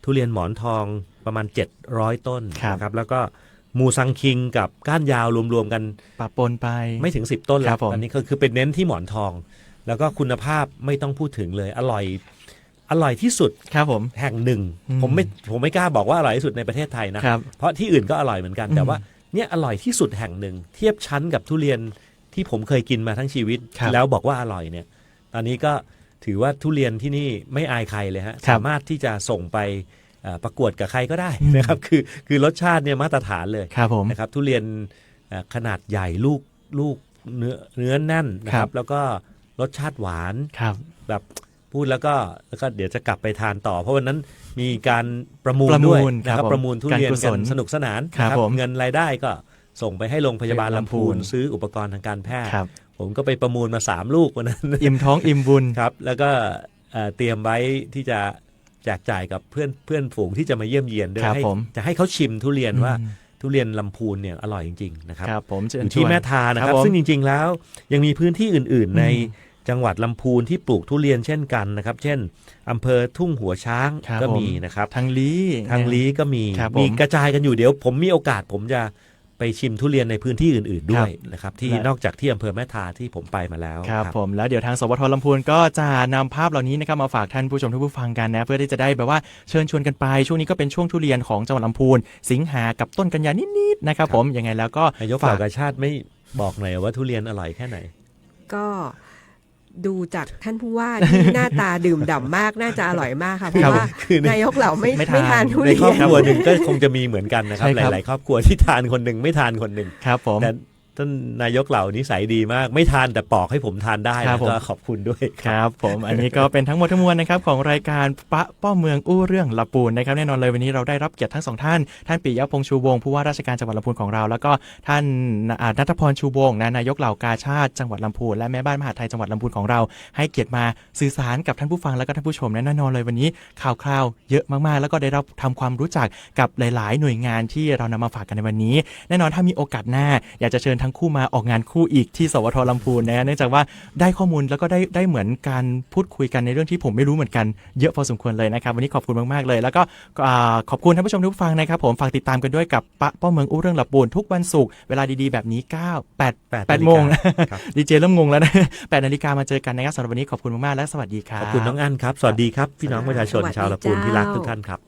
ทุเรียนหมอนทองประมาณ700ต้นนะครับแล้วก็มูซังคิงกับก้านยาวรวมๆกันปะปนไปไม่ถึง10ต้นแล้วอันนี้คือเป็นเน้นที่หมอนทองแล้วก็คุณภาพไม่ต้องพูดถึงเลยอร่อยที่สุดครับผมแห่งหนึ่งผมไม่กล้าบอกว่าอร่อยที่สุดในประเทศไทยนะเพราะที่อื่นก็อร่อยเหมือนกันแต่ว่าเนี่ยอร่อยที่สุดแห่งหนึ่งเทียบชั้นกับทุเรียนที่ผมเคยกินมาทั้งชีวิตแล้วบอกว่าอร่อยเนี่ยตอนนี้ก็ถือว่าทุเรียนที่นี่ไม่อายใครเลยฮะสามารถที่จะส่งไปประกวดกับใครก็ได้นะครับคือรสชาติเนี่ยมาตรฐานเลยนะครับทุเรียนขนาดใหญ่ลูกเนื้อแน่นนะครับแล้วก็รสชาติหวานแบบพูดแล้วก็เดี๋ยวจะกลับไปทานต่อเพราะวันนั้นมีการประมูลด้วยนะครับประมูลทุเรียนกันสนุกสนานนะครับเงินรายได้ก็ส่งไปให้โรงพยาบาลลำพูนซื้ออุปกรณ์ทางการแพทย์ผมก็ไปประมูลมา3ลูกวันนั้นอิ่มท้องอิ่มบุญครับแล้วก็เตรียมไว้ที่จะแจกจ่ายกับเพื่อนฝูงที่จะมาเยี่ยมเยียนด้วยจะให้เขาชิมทุเรียนว่า ทุเรียนลำพูนเนี่ยอร่อยจริงๆนะครับ ครับผมเชิญ อยู่ที่ ชวน แม่ทานะครับ ผม ซึ่งจริงๆแล้วยังมีพื้นที่อื่นๆในจังหวัดลำพูนที่ปลูกทุเรียนเช่นกันนะครับเช่นอำเภอทุ่งหัวช้าง ครับ ก็ ผม มีนะครับ ทางลี้ ทางลี้ก็มี ครับผม มีกระจายกันอยู่เดี๋ยวผมมีโอกาสผมจะไปชิมทุเรียนในพื้นที่อื่นๆด้วยนะครับที่ และ นอกจากที่อำเภอแม่ทาที่ผมไปมาแล้ว ครับผมแล้วเดี๋ยวทางสวทลำพูนก็จะนำภาพเหล่านี้นะครับมาฝากท่านผู้ชมท่านผู้ฟังกันนะเพื่อที่จะได้แบบว่าเชิญชวนกันไปช่วงนี้ก็เป็นช่วงทุเรียนของจังหวัดลำพูนสิงหากับต้นกันยานิดๆนะครับผมยังไงแล้วก็ นายก ฝา เหล่าก าชาติไม่บอกหน่อยว่าทุเรียนอร่อยแค่ไหน ก็ดูจากท่านผู้ว่าที่หน้าตาดื่มด่ำมากน่าจะอร่อยมากค่ะเพราะว่า คือใน นายกเหล่าไม่ ไม่ทาน ไม่ทานทุ ใน เรี ครอบ ยน ครัวหนึ่งก็คงจะมีเหมือนกันนะครับ ใช่ ห ครับ ลายๆครอบครัวที่ทานคนหนึ่งไม่ทานคนหนึ่ง ครับผม แต่ท่านนายกเหล่านิสัยดีมากไม่ทานแต่ปอกให้ผมทานได้ ครั นะ บผม ก็ขอบคุณด้วย ครับผมอันนี้ก็เป็นทั้งหมดทั้งมวลนะครับของรายการปะป้อเมืองอู้เรื่องลำพูนนะครับแน่นอนเลยวันนี้เราได้รับเกียรติทั้งสองท่านท่านปิยะพงษ์ชูวงศ์ผู้ว่าราชการจังหวัดลำพูนของเราแล้วก็ท่านณัฐพรชูวงศ์นายกเหล่ากาชาติจังหวัดลำพูนและแม่บ้านมหาดไทยจังหวัดลำพูนของเราให้เกียรติมาสื่อสารกับท่านผู้ฟังและก็ท่านผู้ชมแน่นอนเลยวันนี้ข่าวคราวเยอะมากๆแล้วก็ได้รับทำความรู้จักกับหลายๆ หน่วยงานที่เรานำมาฝากกันในวันนี้แน่นอนถ้ามีโอกาสหน้าอยากจะเชิญทั้งคู่มาออกงานคู่อีกที่สวทลำพูนนะเนื่องจากว่าได้ข้อมูลแล้วก็ได้เหมือนการพูดคุยกันในเรื่องที่ผมไม่รู้เหมือนกันเยอะพอสมควรเลยนะครับวันนี้ขอบคุณมากๆเลยแล้วก็ขอบคุณท่านผู้ชมทุกฟังนะครับผมฝากติดตามกันด้วยกับปะป้อเมืองอู้เรื่องลำพูนทุกวันศุกร์เวลาดีๆแบบนี้8 โมงดีเจเริ่มงงแล้วนะ8 นาฬิกามาเจอกันนะครับสำหรับวันนี้ขอบคุณมากๆและสวัสดีครับ ขอบคุณน้องอั้นครับสวัสดีครับพี่น้องประชาชนชาวลำพูนที่รักทุกท่านครับ